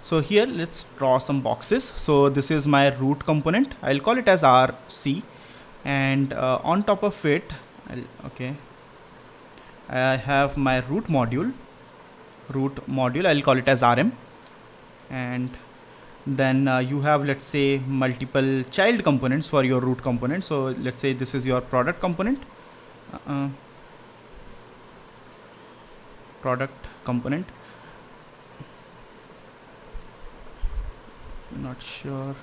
[SPEAKER 1] So here let's draw some boxes. So this is my root component. I'll call it as RC, and on top of it, I have my root module. I'll call it as RM, and then you have, let's say, multiple child components for your root component. So let's say this is your product component. Product component. Not sure.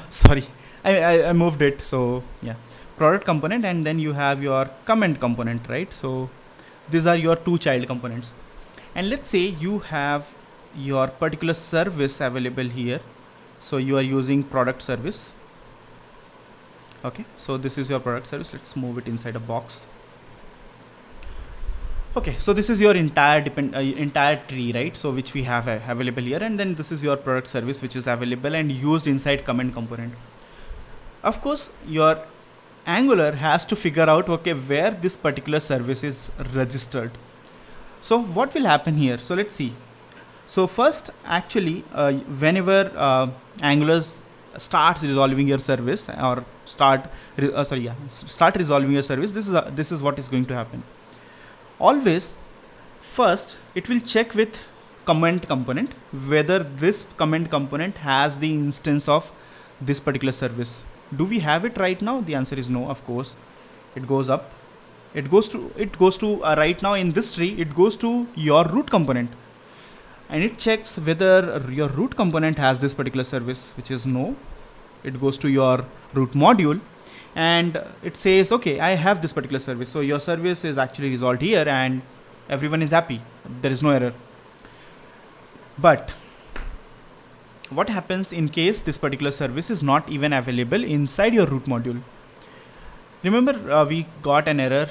[SPEAKER 1] Sorry, I moved it. So yeah, product component, and then you have your comment component, right? So these are your two child components, and let's say you have your particular service available here. So you are using product service. Okay, so this is your product service. Let's move it inside a box. Okay, so this is your entire tree, right? So which we have available here, and then this is your product service which is available and used inside comment component. Of course, your Angular has to figure out, okay, where this particular service is registered. So what will happen here? So let's see. So first, actually, whenever Angular starts resolving your service, or start resolving your service, this is what is going to happen. Always, first it will check with comment component whether this comment component has the instance of this particular service. Do we have it right now? The answer is no, of course. It goes up. It goes to right now in this tree, it goes to your root component, and it checks whether your root component has this particular service, which is no. It goes to your root module, and it says, okay, I have this particular service. So your service is actually resolved here, and everyone is happy. There is no error. But what happens in case this particular service is not even available inside your root module? Remember, we got an error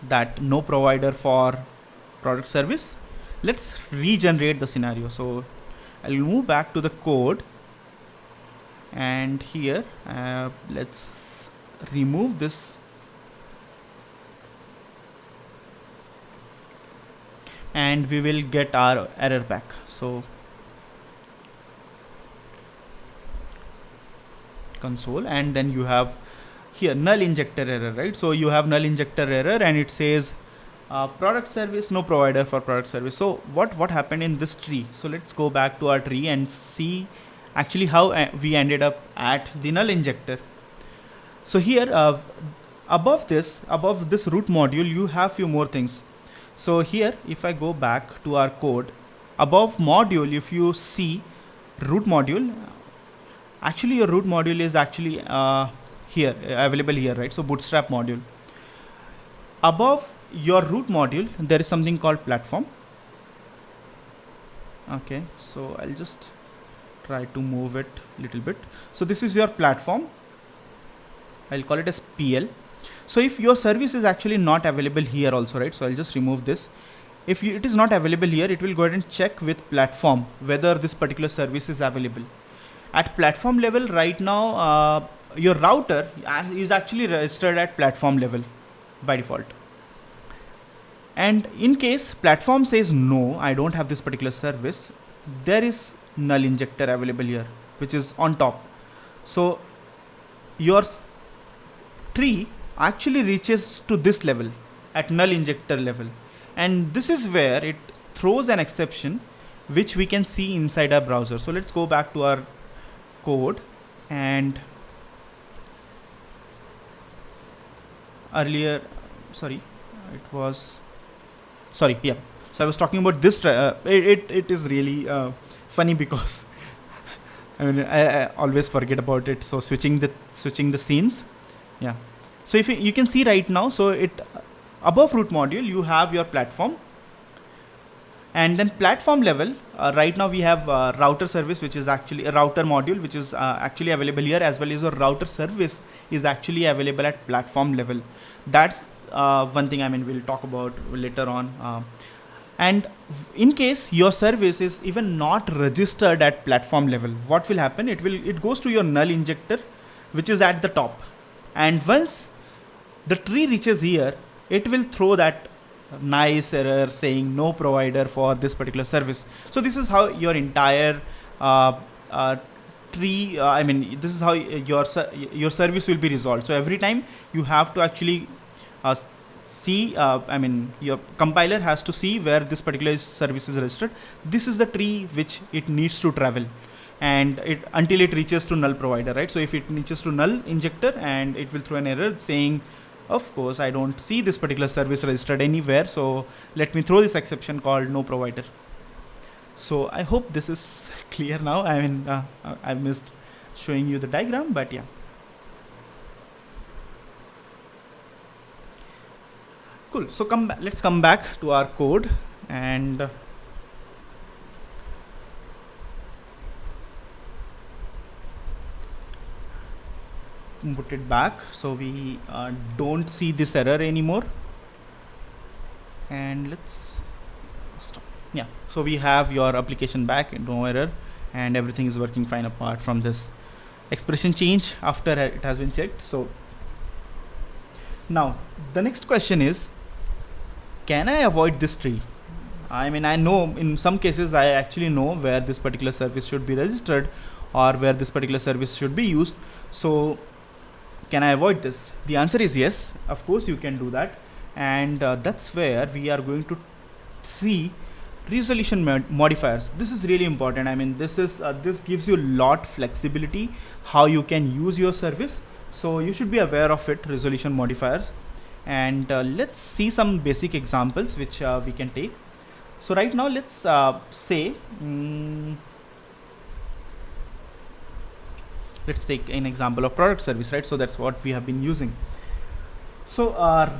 [SPEAKER 1] that no provider for product service. Let's regenerate the scenario. So I'll move back to the code, and here let's remove this, and we will get our error back. So console, and then you have here null injector error, right? So you have null injector error, and it says product service, no provider for product service. So what happened in this tree? So let's go back to our tree and see actually how we ended up at the null injector. So here above this root module, you have few more things. So here, if I go back to our code, above module, if you see root module, actually your root module is actually here, available here, right? So bootstrap module. Above your root module, there is something called platform. Okay, so I'll just try to move it a little bit. So this is your platform. I'll call it as PL. So if your service is actually not available here also, right? So I'll just remove this. If it is not available here, it will go ahead and check with platform whether this particular service is available. At platform level right now, your router is actually registered at platform level by default. And in case platform says no, I don't have this particular service, there is null injector available here, which is on top. So your tree actually reaches to this level at null injector level, and this is where it throws an exception which we can see inside our browser. So let's go back to our code, and earlier, so I was talking about this. It is really funny because I mean I always forget about it. So switching the scenes. Yeah. So if you can see right now, so it above root module you have your platform, and then platform level right now we have router service, which is actually a router module, which is actually available here, as well as your router service is actually available at platform level. That's one thing, I mean, we'll talk about later on. And in case your service is even not registered at platform level, what will happen? It goes to your null injector, which is at the top, and once the tree reaches here, it will throw that nice error saying no provider for this particular service. So this is how your entire tree, I mean, this is how your service will be resolved. So every time you have to actually see, I mean, your compiler has to see where this particular service is registered. This is the tree which it needs to travel, and until it reaches to null provider, right? So if it reaches to null injector, and it will throw an error saying, of course, I don't see this particular service registered anywhere, so let me throw this exception called no provider. So I hope this is clear now. I mean, I missed showing you the diagram, but yeah. Cool. So let's come back to our code and put it back, so we don't see this error anymore. And let's stop. Yeah, so we have your application back, no error, and everything is working fine apart from this expression change after it has been checked. So now the next question is, can I avoid this tree? I mean, I know in some cases I actually know where this particular service should be registered or where this particular service should be used. So can I avoid this? The answer is yes, of course you can do that. And that's where we are going to see resolution modifiers. This is really important. I mean, this gives you a lot flexibility how you can use your service. So you should be aware of it, resolution modifiers. And let's see some basic examples which we can take. So right now let's say let's take an example of product service, right? So that's what we have been using. So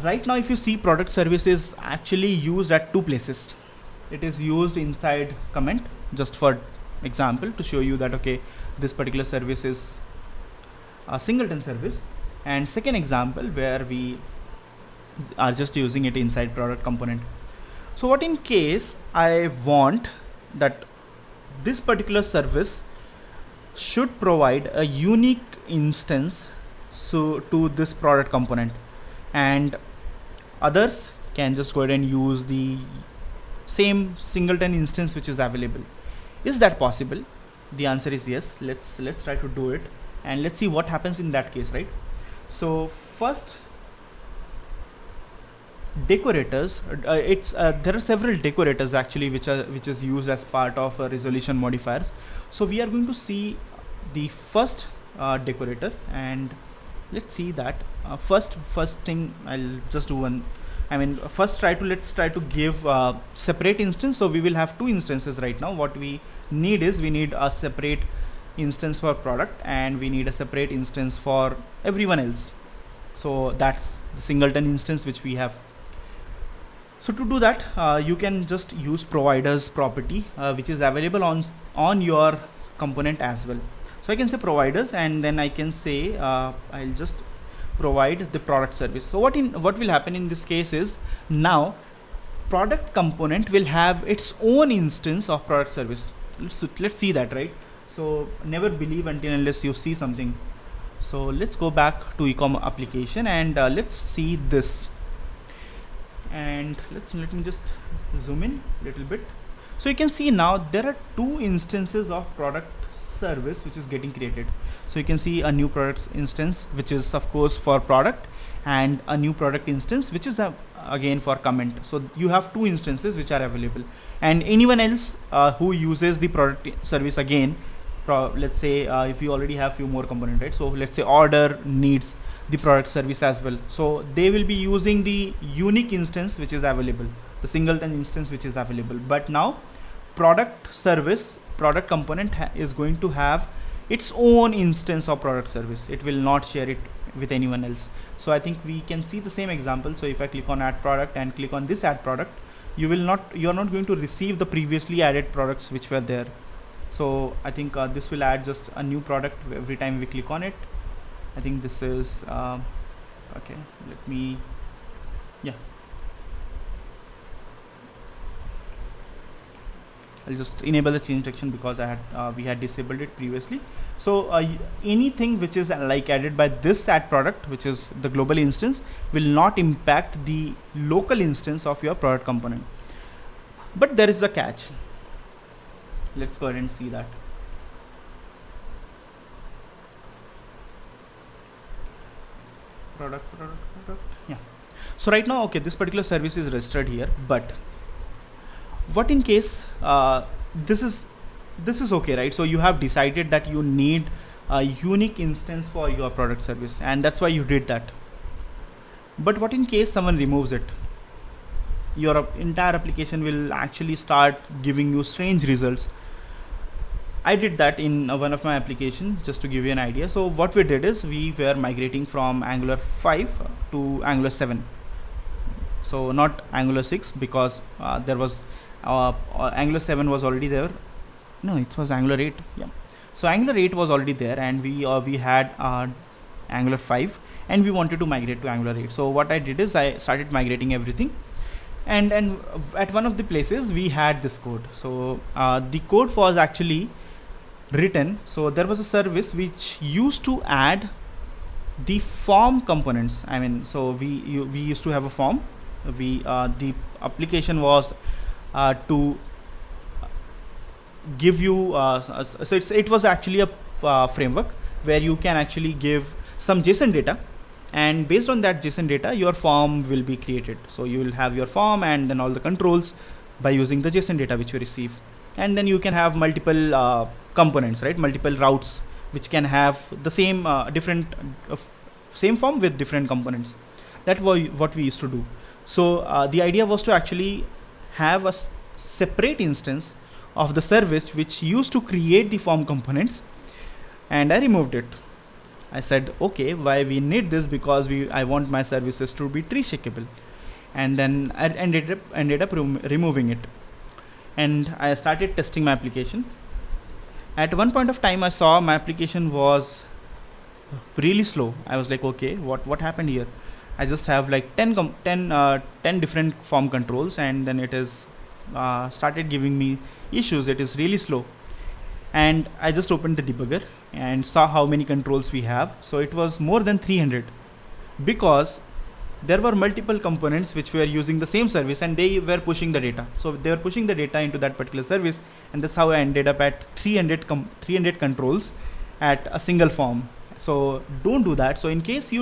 [SPEAKER 1] right now if you see, product service is actually used at two places. It is used inside comment, just for example, to show you that okay, this particular service is a singleton service. And second example where we are just using it inside product component. So what in case I want that this particular service should provide a unique instance so to this product component, and others can just go ahead and use the same singleton instance which is available. Is that possible? The answer is yes. Let's try to do it, and let's see what happens in that case, right? So first decorators, it's there are several decorators actually which is used as part of resolution modifiers. So we are going to see the first decorator, and let's see that. First thing I'll just do one. I mean, first let's try to give separate instance. So we will have two instances right now. What we need is we need a separate instance for product, and we need a separate instance for everyone else. So that's the singleton instance which we have. So to do that, you can just use providers property, which is available on your component as well. So I can say providers, and then I can say I'll just provide the product service. So what will happen in this case is, now product component will have its own instance of product service. Let's see that, right? So never believe until unless you see something. So let's go back to ecom application, and let's see this. And let me just zoom in a little bit. So you can see now there are two instances of product service which is getting created. So you can see a new product instance, which is of course for product, and a new product instance which is again for comment. So you have two instances which are available, and anyone else who uses the product service again, let's say if you already have few more components, right? So let's say order needs the product service as well. So they will be using the unique instance which is available, the singleton instance which is available. But now product component is going to have its own instance of product service. It will not share it with anyone else. So I think we can see the same example. So if I click on add product and click on this add product, you are not going to receive the previously added products which were there. So I think this will add just a new product every time we click on it. I think this is okay. Let me, yeah, I'll just enable the change detection because we had disabled it previously. So anything which is like added by this add product, which is the global instance, will not impact the local instance of your product component. But there is a catch. Let's go ahead and see that. Product. Yeah. So right now, okay, this particular service is registered here, but what in case this is okay, right? So you have decided that you need a unique instance for your product service, and that's why you did that. But what in case someone removes it? Your entire application will actually start giving you strange results. I did that in one of my application, just to give you an idea. So what we did is we were migrating from Angular 5 to Angular 7. So not Angular 6, because there was Angular 7 was already there. No, it was Angular 8. Yeah. So Angular 8 was already there, and we had Angular 5, and we wanted to migrate to Angular 8. So what I did is I started migrating everything, and at one of the places we had this code. So the code was actually written. So there was a service which used to add the form components. I mean, so we used to have a form. The application was to give you so it was actually a framework where you can actually give some JSON data, and based on that JSON data your form will be created. So you will have your form and then all the controls by using the JSON data which you receive, and then you can have multiple components, right? Multiple routes which can have the same same form with different components. That was what we used to do. So the idea was to actually have a separate instance of the service which used to create the form components, and I removed it. I said, okay, why we need this? Because I want my services to be tree shakeable, and then I ended up removing it, and I started testing my application. At one point of time, I saw my application was really slow. I was like, okay, what happened here? I just have like 10 different form controls, and then it is started giving me issues. It is really slow, and I just opened the debugger and saw how many controls we have. So it was more than 300, because there were multiple components which were using the same service, and they were pushing the data. So they were pushing the data into that particular service, and that's how I ended up at 300 controls at a single form. So don't do that. So in case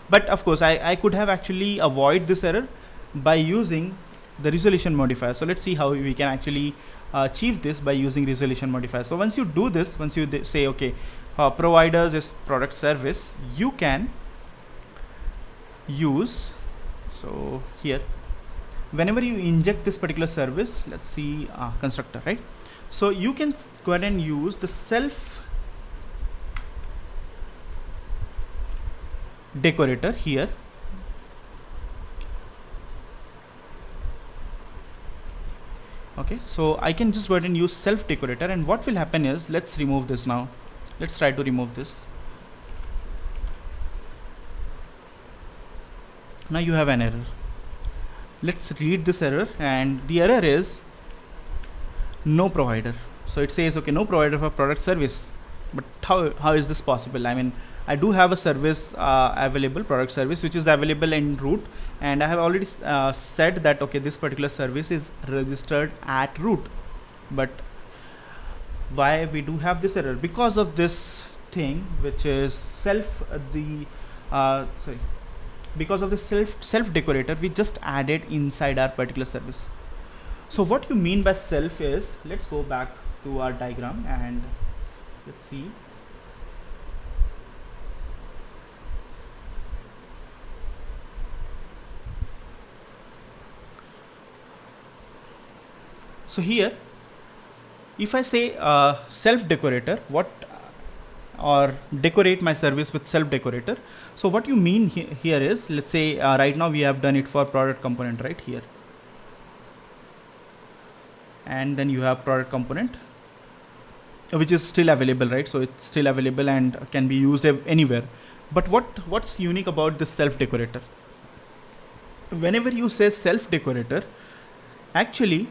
[SPEAKER 1] but of course I could have actually avoid this error by using the resolution modifier. So let's see how we can actually achieve this by using resolution modifier. So once you do this, once you say okay, providers is product service, you can use, so here whenever you inject this particular service, let's see constructor, right? So you can go ahead and use the self decorator here. Okay, so I can just go ahead and use self decorator, and what will happen is, let's remove this now. Let's try to remove this. Now you have an error. Let's read this error, and the error is no provider. So it says okay, no provider for product service. But how is this possible? I mean, I do have a service available, product service, which is available in root, and I have already said that okay, this particular service is registered at root. But why we do have this error? Because of this thing, which is because of the self decorator we just added inside our particular service. So what you mean by self is, let's go back to our diagram and let's see. So here, if I say self decorator, or decorate my service with self decorator. So what you mean here is, let's say right now we have done it for product component right here, and then you have product component which is still available, right? So it's still available and can be used anywhere. But what's unique about this self decorator? Whenever you say self decorator, actually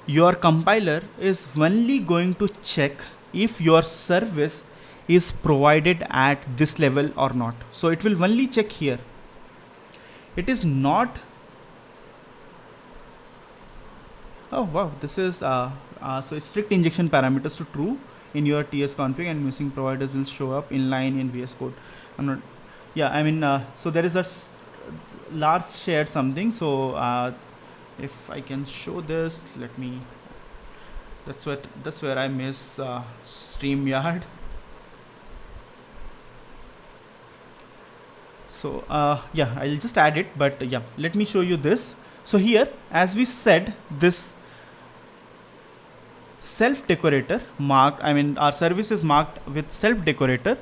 [SPEAKER 1] your compiler is only going to check if your service is provided at this level or not. So it will only check here. It is not. Oh wow, this is so strict injection parameters to true in your TS config, and missing providers will show up inline in VS Code. I'm not. Yeah, I mean, so there is a Lars shared something. So if I can show this, let me. That's where I miss StreamYard. So yeah, I'll just add it, but yeah, let me show you this. So here, as we said, this self decorator marked, I mean our service is marked with self decorator.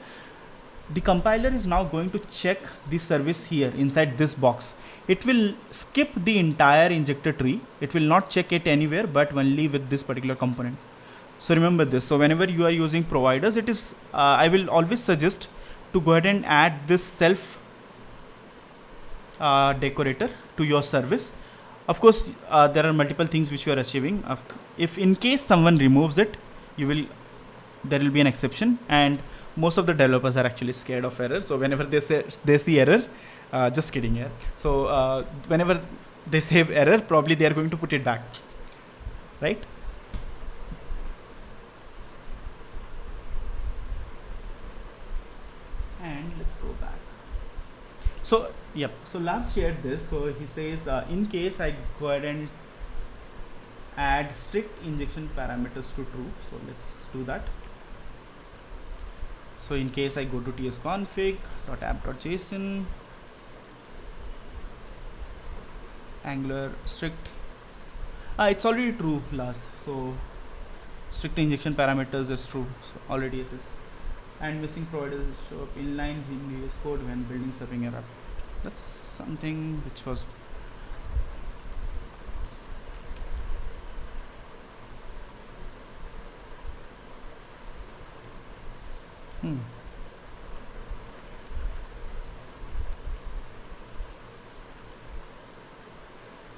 [SPEAKER 1] The compiler is now going to check the service here inside this box. It will skip the entire injector tree. It will not check it anywhere, but only with this particular component. So remember this. So whenever you are using providers, it is I will always suggest to go ahead and add this self decorator to your service. Of course, there are multiple things which you are achieving. If in case someone removes it, there will be an exception, and most of the developers are actually scared of error. So whenever they see error, just kidding here. So whenever they say error, probably they are going to put it back, right? And let's go back. So yep. So Lars shared this. So he says in case I go ahead and add strict injection parameters to true. So let's do that. So in case I go to tsconfig.app.json, Angular strict, it's already true, Lars. So strict injection parameters is true. So already it is. And missing providers show up inline in VS Code when building serving error. That's something which was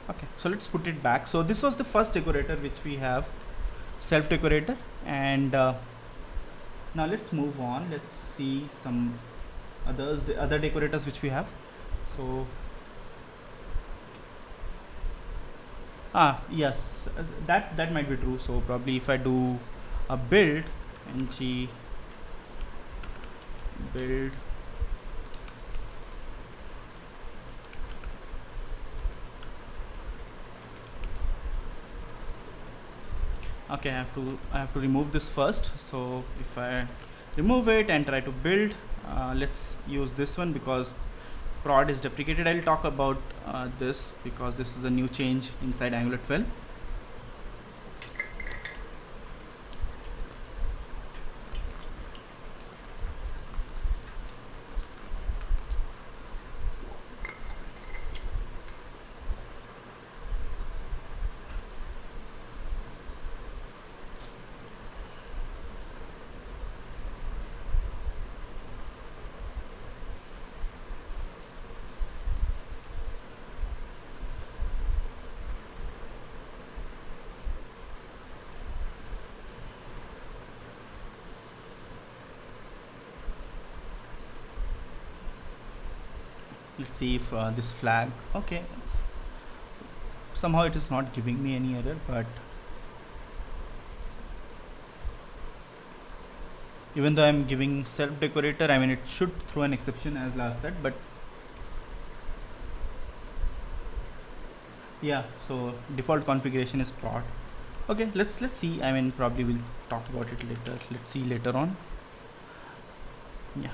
[SPEAKER 1] okay, so let's put it back. So this was the first decorator which we have, self decorator, and now let's move on. Let's see some other decorators which we have. So yes, that might be true. So probably if I do a build ng build Okay, I have to remove this first. So if I remove it and try to build, let's use this one because prod is deprecated. I'll talk about this because this is a new change inside Angular 12. Let's see if this flag, okay, somehow it is not giving me any error, but even though I'm giving self decorator, I mean it should throw an exception as last that, but yeah, so default configuration is prod. Okay, let's see. I mean probably we'll talk about it later. Let's see later on. Yeah,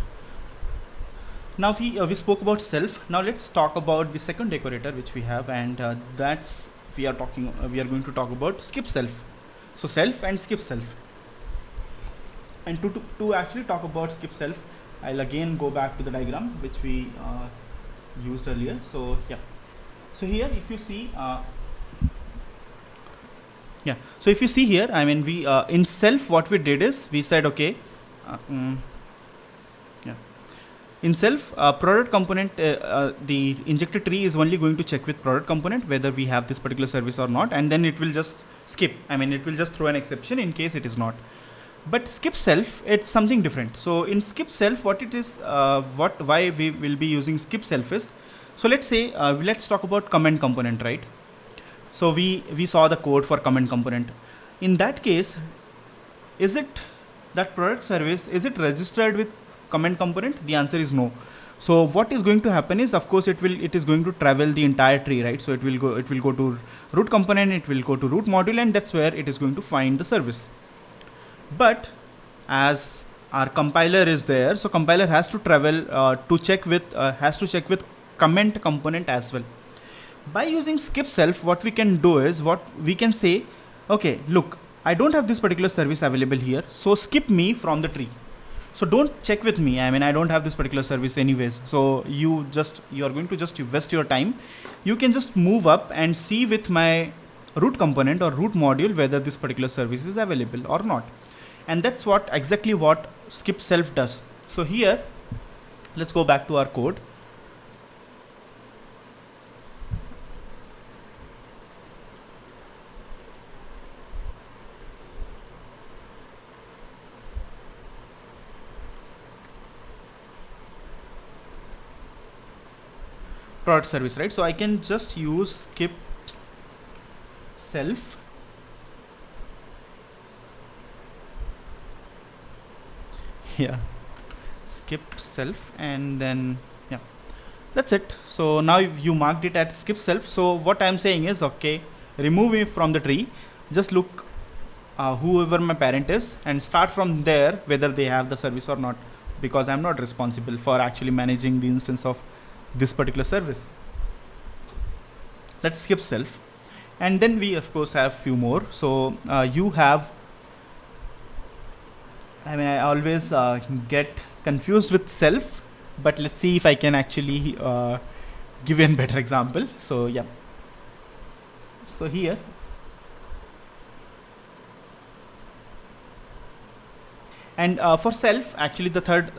[SPEAKER 1] now we spoke about self. Now let's talk about the second decorator which we have, and that's we are going to talk about skip self. So self and skip self. And to actually talk about skip self, I'll again go back to the diagram which we used earlier. So yeah, so here if you see yeah, so if you see here, I mean we in self what we did is we said okay, yeah, in self product component, the injector tree is only going to check with product component whether we have this particular service or not, and then it will just skip, I mean it will just throw an exception in case it is not. But skip self, it's something different. So in skip self, what it is, why we will be using skip self is, so let's say let's talk about comment component, right? So we saw the code for comment component. In that case, is it that product service, is it registered with comment component? The answer is no. So what is going to happen is, of course, it is going to travel the entire tree, right? So it will go to root component, it will go to root module, and that's where it is going to find the service. But as our compiler is there, so compiler has to travel to check with comment component as well. By using skip self, what we can do is, what we can say, okay, look, I don't have this particular service available here, so skip me from the tree. So don't check with me, I mean I don't have this particular service anyways, so you are going to just waste your time. You can just move up and see with my root component or root module whether this particular service is available or not. And that's exactly what skip self does. So here, let's go back to our code. Product service, right? So I can just use skip self yeah, skip self, and then yeah, that's it. So now you marked it at skip self. So what I'm saying is, okay, remove me from the tree, just look whoever my parent is and start from there whether they have the service or not, because I'm not responsible for actually managing the instance of this particular service. Let's skip self. And then we of course have few more. So you have, I mean I always get confused with self, but let's see if I can actually give you a better example. So yeah, so here and for self, actually the third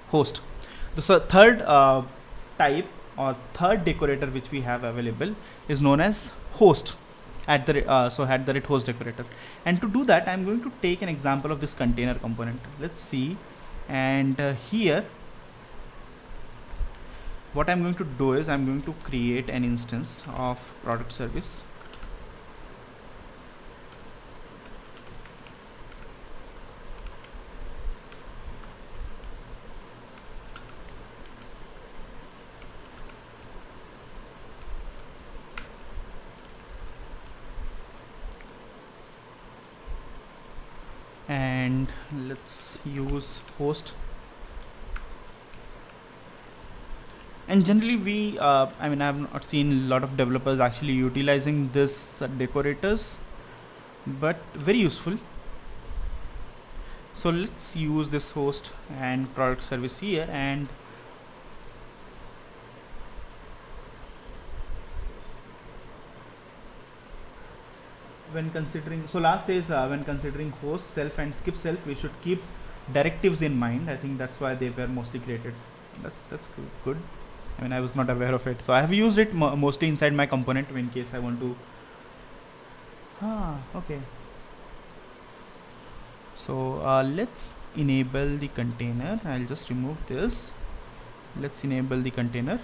[SPEAKER 1] host, the third type or third decorator which we have available is known as host at the rate host decorator. And to do that, I'm going to take an example of this container component. Let's see. And here what I'm going to do is I'm going to create an instance of product service. and let's use host. And generally we I mean, I have not seen a lot of developers actually utilizing this decorators, but very useful. So let's use this host and product service here, and when considering, so last says when considering host, self and skip self, we should keep directives in mind. I think that's why they were mostly created. That's good. I mean, I was not aware of it, so I have used it mostly inside my component in case I want to. Okay. So let's enable the container. I'll just remove this. Let's enable the container.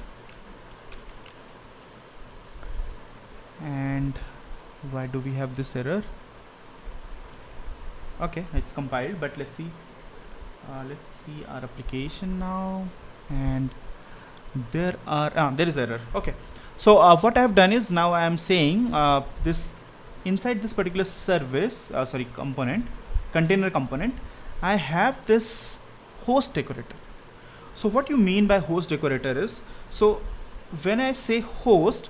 [SPEAKER 1] And why do we have this error? Okay, it's compiled, but let's see our application now, and there is error. Okay, so what I have done is, now I am saying this inside this particular service, container component, I have this host decorator. So what you mean by host decorator is, so when I say host,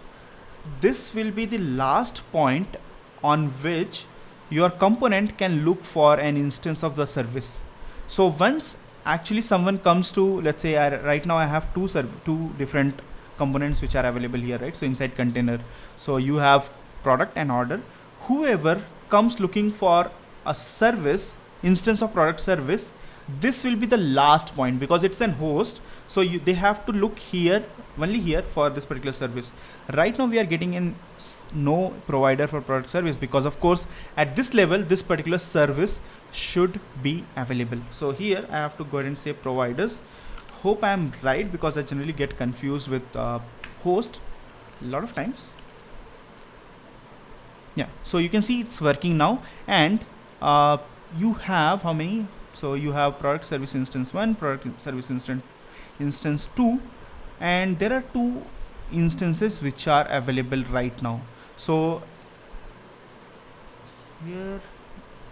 [SPEAKER 1] this will be the last point on which your component can look for an instance of the service. So once actually someone comes to, let's say right now I have two different components which are available here, right? So inside container, so you have product and order. Whoever comes looking for a service, instance of product service, this will be the last point because it's an host. So they have to look here, only here, for this particular service. Right now we are getting in no provider for product service, because of course at this level this particular service should be available. So here I have to go ahead and say providers. Hope I am right, because I generally get confused with host a lot of times. Yeah, so you can see it's working now, and you have how many? So you have product service instance 1, product service instance 2, and there are 2 instances which are available right now. So here,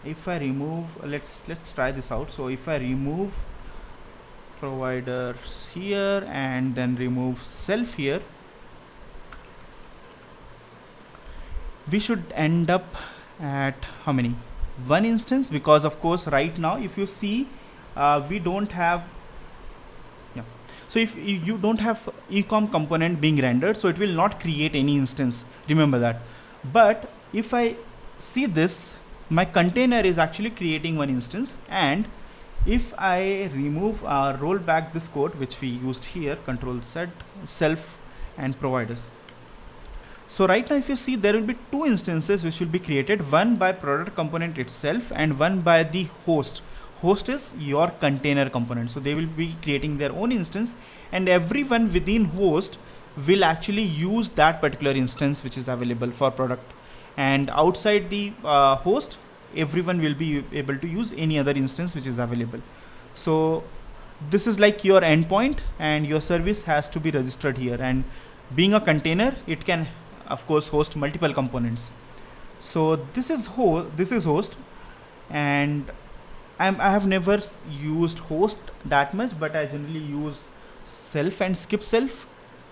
[SPEAKER 1] if I remove, let's try this out. So if I remove providers here and then remove self here, we should end up at how many? 1 instance, because of course right now if you see we don't have, so if you don't have ecom component being rendered, so it will not create any instance, remember that. But if I see this, my container is actually creating 1 instance, and if I remove roll back this code which we used here, control Z, self and providers. So right now if you see, there will be 2 instances which will be created, one by product component itself and one by the host. Host is your container component, so they will be creating their own instance, and everyone within host will actually use that particular instance which is available for product, and outside the host everyone will be able to use any other instance which is available. So this is like your endpoint, and your service has to be registered here, and being a container, it can of course host multiple components. So this is host, and I have never used host that much, but I generally use self and skip self.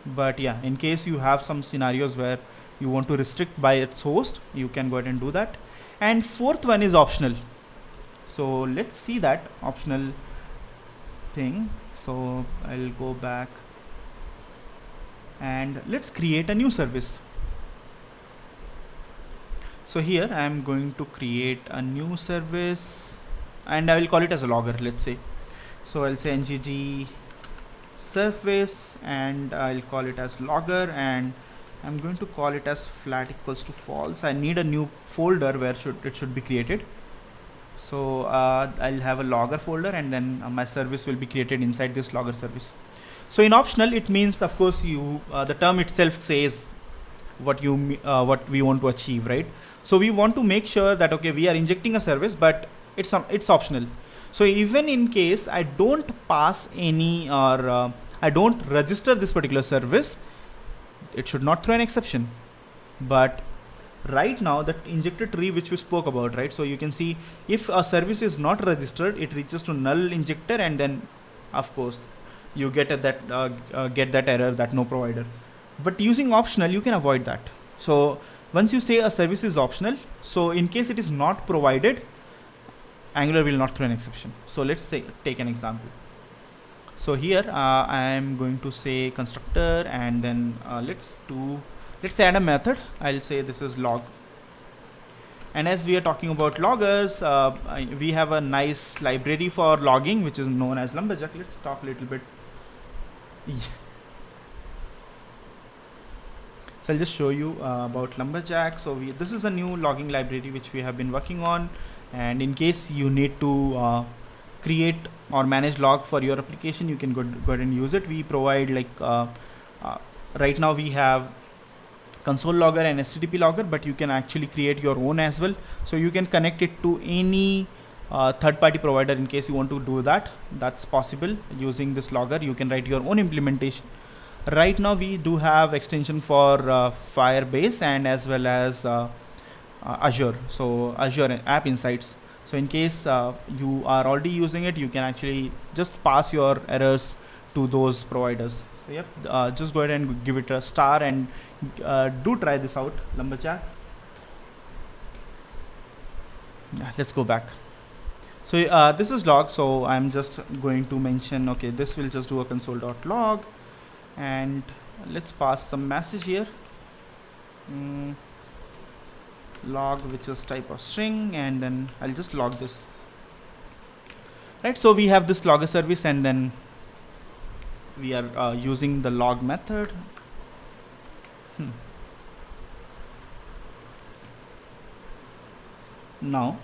[SPEAKER 1] But yeah, in case you have some scenarios where you want to restrict by its host, you can go ahead and do that. And 4th one is optional. So let's see that optional thing. So I'll go back and let's create a new service. So here I am going to create a new service, and I will call it as a logger, let's say. So I'll say ngg service, and I'll call it as logger, and I'm going to call it as flat equals to false. I need a new folder where it should be created. So I'll have a logger folder, and then my service will be created inside this logger service. So in optional, it means of course the term itself says what we want to achieve, right? So we want to make sure that okay, we are injecting a service, but it's optional. So even in case I don't pass any or I don't register this particular service, it should not throw an exception. But right now that injector tree which we spoke about, right? So you can see if a service is not registered, it reaches to null injector, and then of course you get that error that no provider. But using optional, you can avoid that. So once you say a service is optional, so in case it is not provided, Angular will not throw an exception. So let's take an example. So here I am going to say constructor, and then let's add a method. I'll say this is log. And as we are talking about loggers, we have a nice library for logging which is known as Lumberjack. Let's talk a little bit. So I'll just show you about Lumberjack. So this is a new logging library which we have been working on, and in case you need to create or manage log for your application, you can go ahead and use it. We provide right now we have console logger and HTTP logger, but you can actually create your own as well. So you can connect it to any third-party provider in case you want to do that. That's possible using this logger. You can write your own implementation. Right now we do have extension for Firebase and as well as Azure. So Azure App Insights. So in case you are already using it, you can actually just pass your errors to those providers. So yep, just go ahead and give it a star, and do try this out, Lumberjack. Yeah, let's go back. So this is log. So I'm just going to mention, okay, this will just do a console.log, and let's pass some message here. Log, which is type of string, and then I'll just log this. Right, so we have this logger service, and then we are using the log method. Now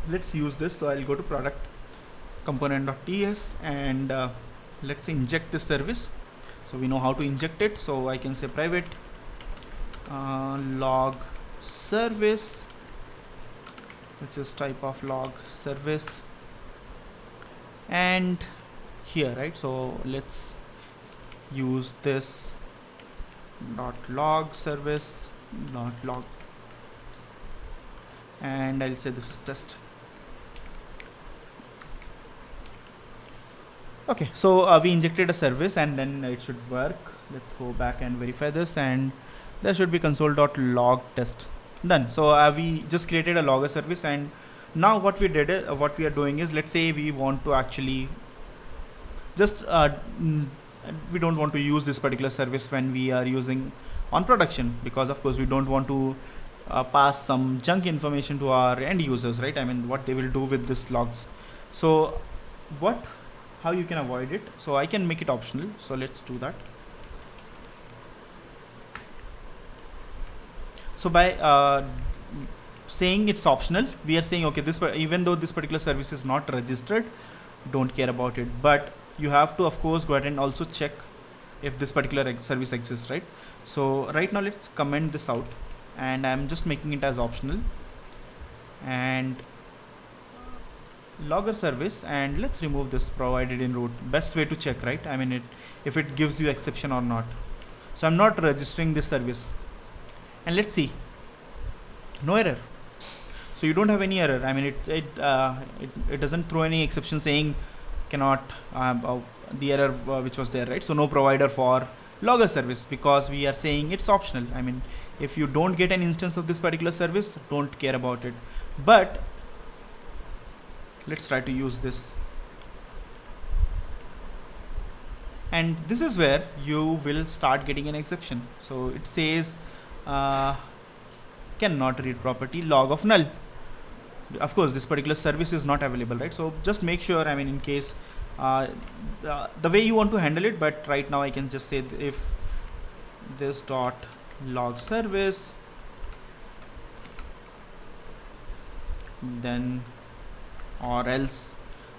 [SPEAKER 1] let's use this. So I'll go to product component.ts, and let's inject this service. So we know how to inject it. So I can say private log service, which is type of log service, and here, right? So let's use this dot log service dot log, and I'll say this is test. Okay, so we injected a service, and then it should work. Let's go back and verify this, and there should be console.log test. Done. So we just created a logger service, and now what we are doing is, let's say we want to actually just we don't want to use this particular service when we are using on production, because of course we don't want to pass some junk information to our end users, right? I mean, what they will do with this logs. So how you can avoid it? So I can make it optional. So let's do that. So by saying it's optional, we are saying, okay, even though this particular service is not registered, don't care about it, but you have to of course go ahead and also check if this particular service exists, right? So right now let's comment this out, and I'm just making it as optional, and logger service, and let's remove this provided in root. Best way to check, right? I mean, if it gives you exception or not. So I'm not registering this service, and let's see, no error. So you don't have any error. I mean, it doesn't throw any exception saying cannot the error which was there, right? So no provider for logger service, because we are saying it's optional. I mean, if you don't get an instance of this particular service, don't care about it. But let's try to use this, and this is where you will start getting an exception. So it says cannot read property log of null. Of course this particular service is not available, right? So just make sure, I mean, in case the way you want to handle it, but right now I can just say if this dot log service, then, or else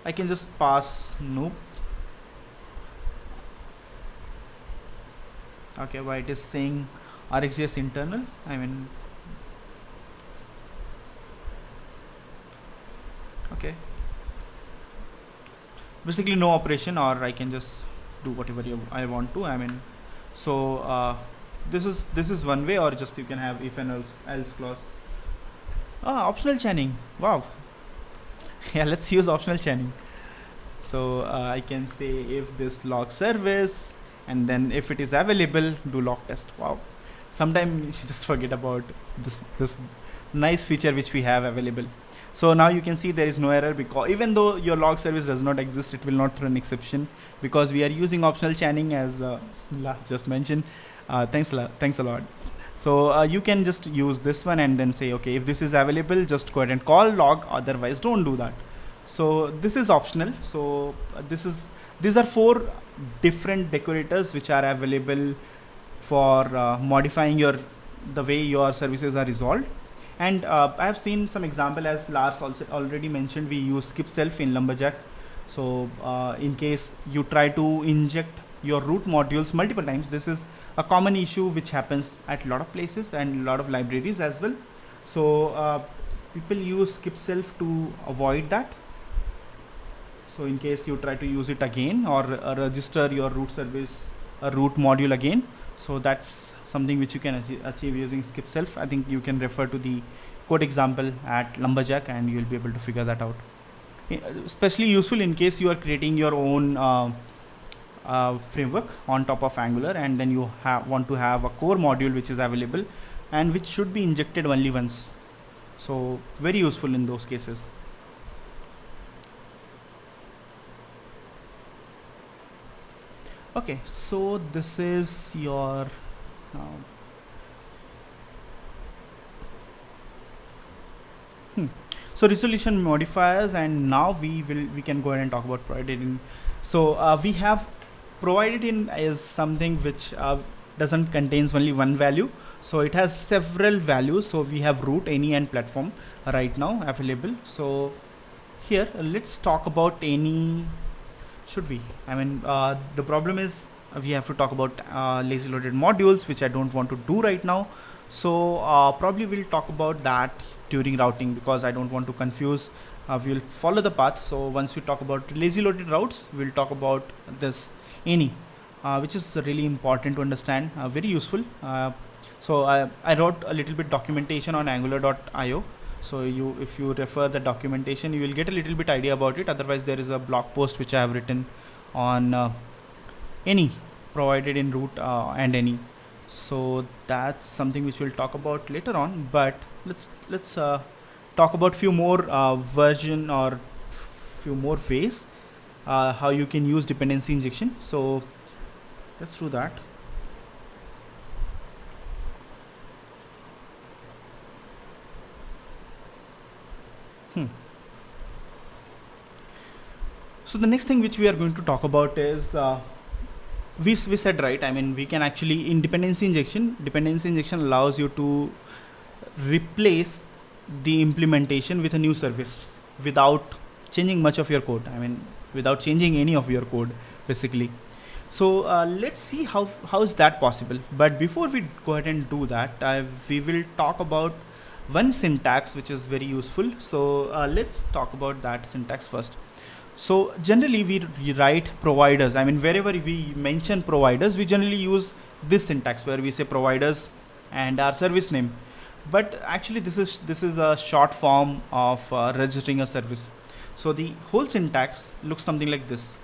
[SPEAKER 1] I can just pass noop. Okay, why it is saying RxJS internal? I mean, okay, basically no operation, or I can just do whatever I want to. I mean, so this is one way, or just you can have if and else clause. Optional chaining. Wow. Yeah, let's use optional chaining. So I can say if this log service, and then if it is available, do log test. Wow. Sometimes you just forget about this nice feature which we have available. So now you can see there is no error, because even though your log service does not exist, it will not throw an exception, because we are using optional chaining, as just mentioned. Thanks a lot. So you can just use this one and then say, okay, if this is available, just go ahead and call log, otherwise don't do that. So this is optional. So these are 4 different decorators which are available for modifying the way your services are resolved. And I have seen some example, as Lars also already mentioned. We use skip self in Lumberjack. So in case you try to inject your root modules multiple times, this is a common issue which happens at a lot of places and a lot of libraries as well. So people use skip self to avoid that. So in case you try to use it again, or register your root service, a root module again, so that's something which you can achieve using skip self. I think you can refer to the code example at Lumberjack and you'll be able to figure that out. Especially useful in case you are creating your own framework on top of Angular, and then you want to have a core module which is available and which should be injected only once. So very useful in those cases. Okay, so this is your so resolution modifiers, and now we can go ahead and talk about provided in. So we have provided in is something which doesn't contains only one value, so it has several values. So we have root, any, and platform right now available. So here let's talk about any. Should we? I mean, the problem is we have to talk about lazy loaded modules, which I don't want to do right now. So probably we'll talk about that during routing, because I don't want to confuse. We'll follow the path. So once we talk about lazy loaded routes, we'll talk about this any, which is really important to understand, very useful. So I wrote a little bit documentation on angular.io. So if you refer the documentation, you will get a little bit idea about it. Otherwise, there is a blog post which I have written on any provided in root and any. So that's something which we'll talk about later on. But let's talk about few more version or few more ways how you can use dependency injection. So let's do that. So the next thing which we are going to talk about is we said, right, I mean, we can actually, in dependency injection allows you to replace the implementation with a new service without changing much of your code. I mean, without changing any of your code, basically. So let's see how is that possible. But before we go ahead and do that, we will talk about one syntax which is very useful. So let's talk about that syntax first. So generally we write providers. I mean, wherever we mention providers, we generally use this syntax where we say providers and our service name. But actually this is a short form of registering a service. So the whole syntax looks something like this.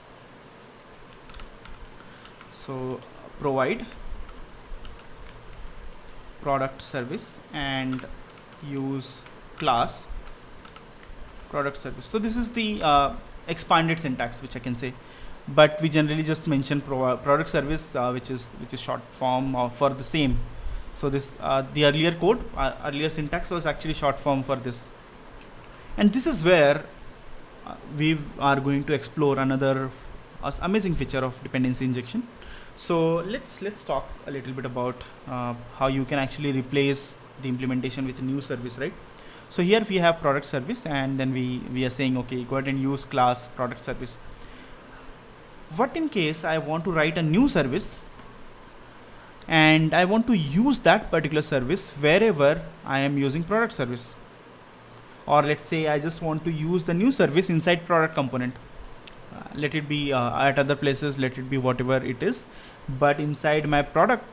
[SPEAKER 1] So provide product service and use class product service. So this is the expanded syntax which I can say, but we generally just mention product service, which is short form for the same. So this the earlier code, earlier syntax was actually short form for this, and this is where we are going to explore another amazing feature of dependency injection. So let's talk a little bit about how you can actually replace the implementation with a new service, right? So here we have product service, and then we are saying, okay, go ahead and use class product service. What in case I want to write a new service and I want to use that particular service wherever I am using product service? Or let's say I just want to use the new service inside product component. Let it be at other places, let it be whatever it is, but inside my product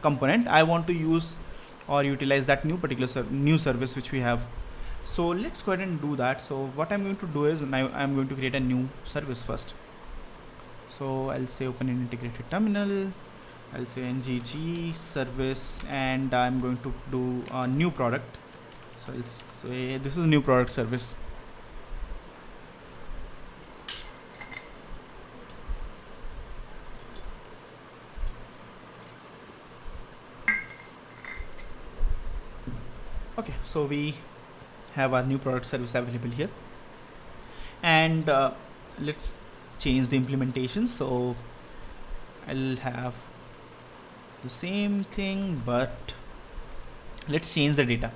[SPEAKER 1] component, I want to use or utilize that new particular new service which we have. So let's go ahead and do that. So what I'm going to do is I'm going to create a new service first. So I'll say open an integrated terminal, I'll say ngg service, and I'm going to do a new product. So I'll say this is a new product service. Okay, so we have our new product service available here, and let's change the implementation. So I'll have the same thing, but let's change the data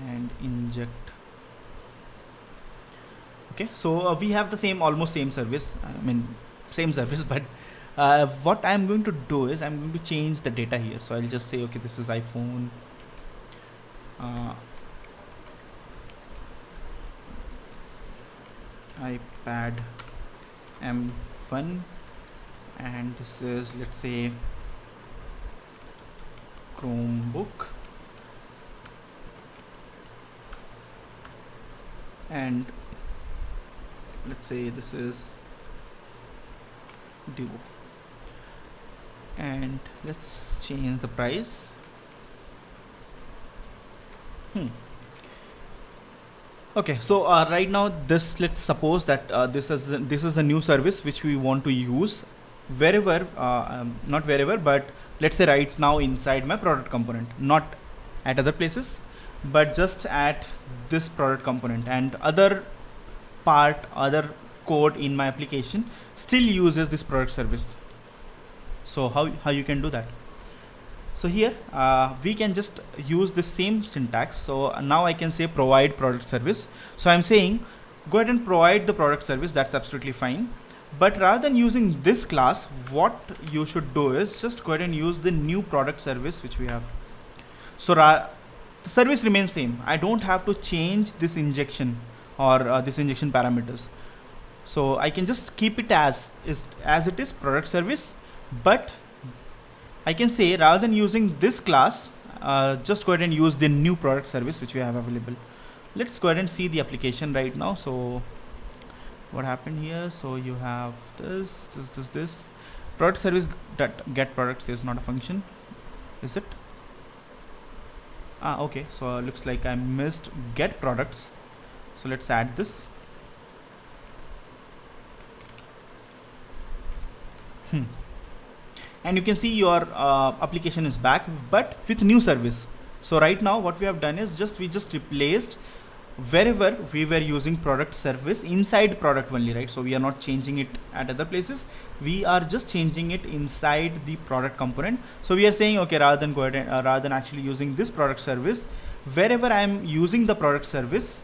[SPEAKER 1] and inject. Okay, so we have the same, almost same service, I mean same service, but what I'm going to do is I'm going to change the data here. So I'll just say, okay, this is iPhone iPad M1, and this is, let's say, Chromebook, and let's say this is Duo, and let's change the price. Okay, so right now this, let's suppose that this is a new service which we want to use wherever, not wherever, but let's say right now inside my product component, not at other places, but just at this product component, and other code in my application still uses this product service. So how you can do that? So here we can just use the same syntax. So now I can say provide product service. So I'm saying go ahead and provide the product service. That's absolutely fine. But rather than using this class, what you should do is just go ahead and use the new product service which we have. So the service remains same. I don't have to change this injection or this injection parameters. So I can just keep it as it is, product service, but I can say rather than using this class, just go ahead and use the new product service which we have available. Let's go ahead and see the application right now. So what happened here? So you have this product service that get products is not a function, is it? Okay, so looks like I missed get products. So let's add this. And you can see your application is back, but with new service. So right now what we have done is we just replaced wherever we were using product service inside product only, right? So we are not changing it at other places. We are just changing it inside the product component. So we are saying, okay, rather than actually using this product service, wherever I am using the product service,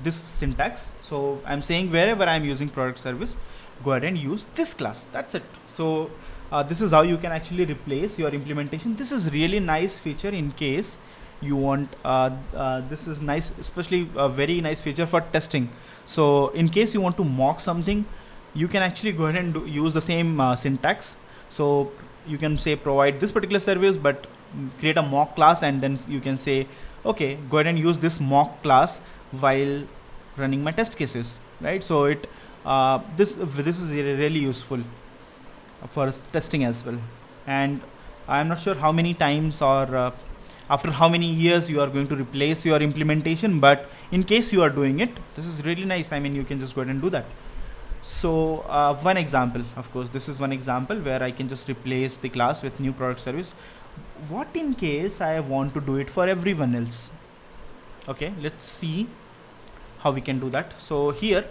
[SPEAKER 1] this syntax. So I'm saying wherever I'm using product service, go ahead and use this class. That's it. So this is how you can actually replace your implementation. This is really nice feature in case you want, this is nice, especially a very nice feature for testing. So in case you want to mock something, you can actually go ahead and use the same syntax. So you can say provide this particular service, but create a mock class, and then you can say, okay, go ahead and use this mock class while running my test cases, right? So it this is really useful for testing as well. And I'm not sure how many times or after how many years you are going to replace your implementation, but in case you are doing it, this is really nice. I mean, you can just go ahead and do that. So one example, of course, this is one example where I can just replace the class with new product service. What in case I want to do it for everyone else? Okay, let's see how we can do that. So here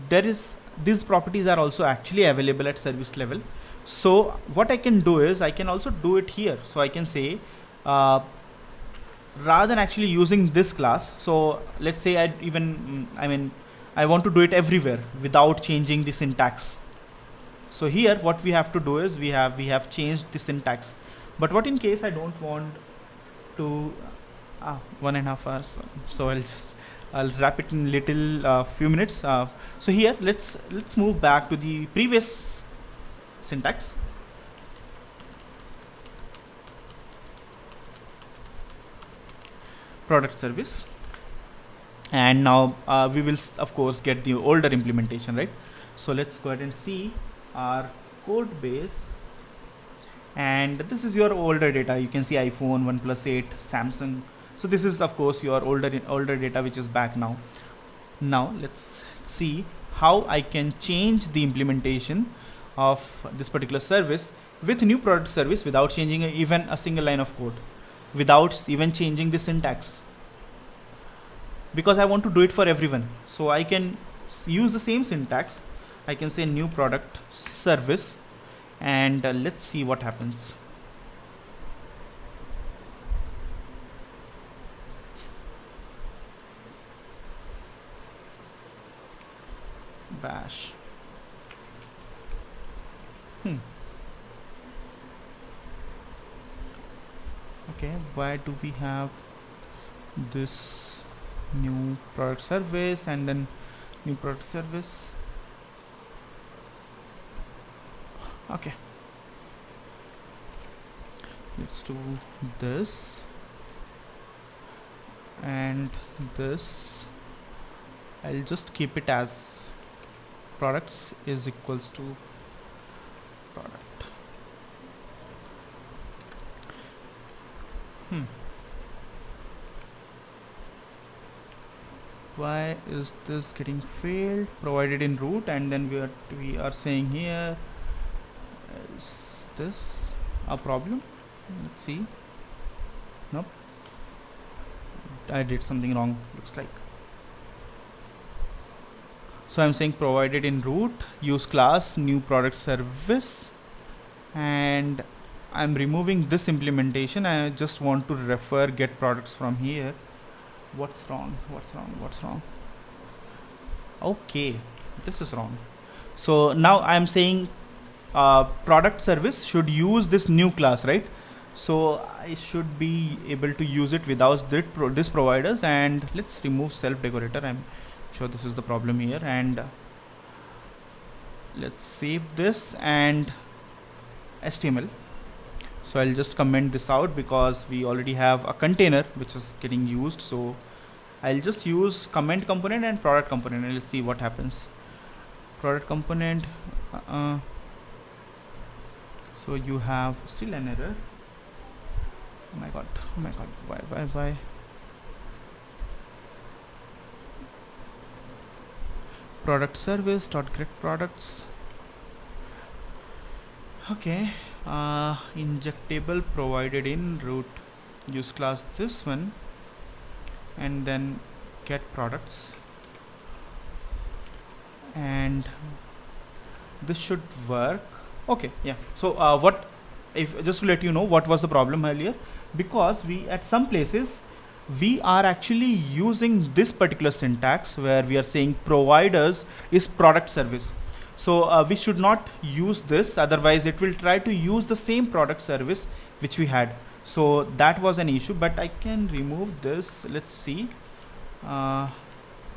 [SPEAKER 1] these properties are also actually available at service level. So what I can do is I can also do it here. So I can say rather than actually using this class, so let's say I want to do it everywhere without changing the syntax. So here what we have to do is we have changed the syntax. But what in case I don't want to 1.5 hours? So I'll wrap it in little few minutes. So here let's move back to the previous syntax. product service. And now we will of course get the older implementation, right? So let's go ahead and see our code base, and this is your older data. You can see iPhone, OnePlus 8, Samsung. So this is of course your older data which is back now. Now let's see how I can change the implementation of this particular service with new product service without changing even a single line of code, without even changing the syntax, because I want to do it for everyone. So I can use the same syntax. I can say new product service, and let's see what happens. Bash. Okay, why do we have this new product service and then new product service? Okay, let's do this and this. I'll just keep it as products is equals to product. Why is this getting failed? Provided in root, and then we are saying here, is this a problem? Let's see. Nope, I did something wrong, looks like. So I'm saying provided in root, use class new product service, and I'm removing this implementation. I just want to refer get products from here. What's wrong? Okay, this is wrong. So now I'm saying product service should use this new class, right? So I should be able to use it without this providers. And let's remove self decorator. I'm sure this is the problem here, and let's save this and HTML. So I'll just comment this out because we already have a container which is getting used. So I'll just use comment component and product component, and let's see what happens. Product component. So you have still an error. Oh my god, why? Product service dot get products. Okay, injectable provided in root, use class this one, and then get products, and this should work. Okay, yeah. So what if, just to let you know what was the problem earlier, because we at some places we are actually using this particular syntax where we are saying providers is product service. So we should not use this, otherwise it will try to use the same product service which we had. So that was an issue, but I can remove this. Let's see,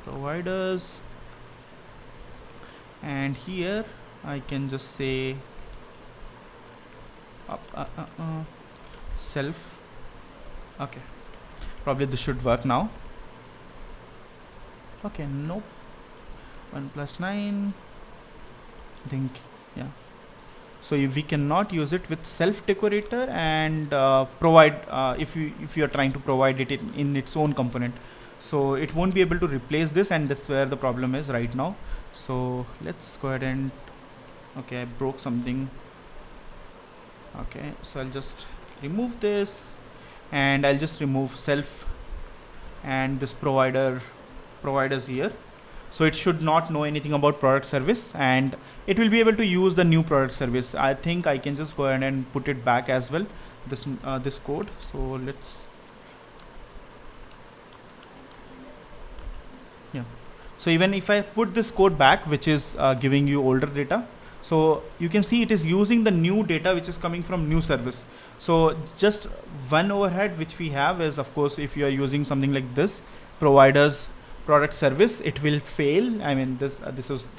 [SPEAKER 1] providers, and here I can just say self. Okay, probably this should work now. Okay, nope, 1+9, I think, yeah. So we cannot use it with self decorator and provide if you are trying to provide it in its own component. So it won't be able to replace this, and that's where the problem is right now. So let's go ahead and, okay, I broke something. Okay, so I'll just remove this, and I'll just remove self and this providers here. So it should not know anything about product service, and it will be able to use the new product service. I think I can just go ahead and put it back as well, this code. So let's, yeah. So even if I put this code back, which is giving you older data, so you can see it is using the new data which is coming from new service. So just one overhead which we have is, of course, if you are using something like this, providers product service, it will fail. I mean, this was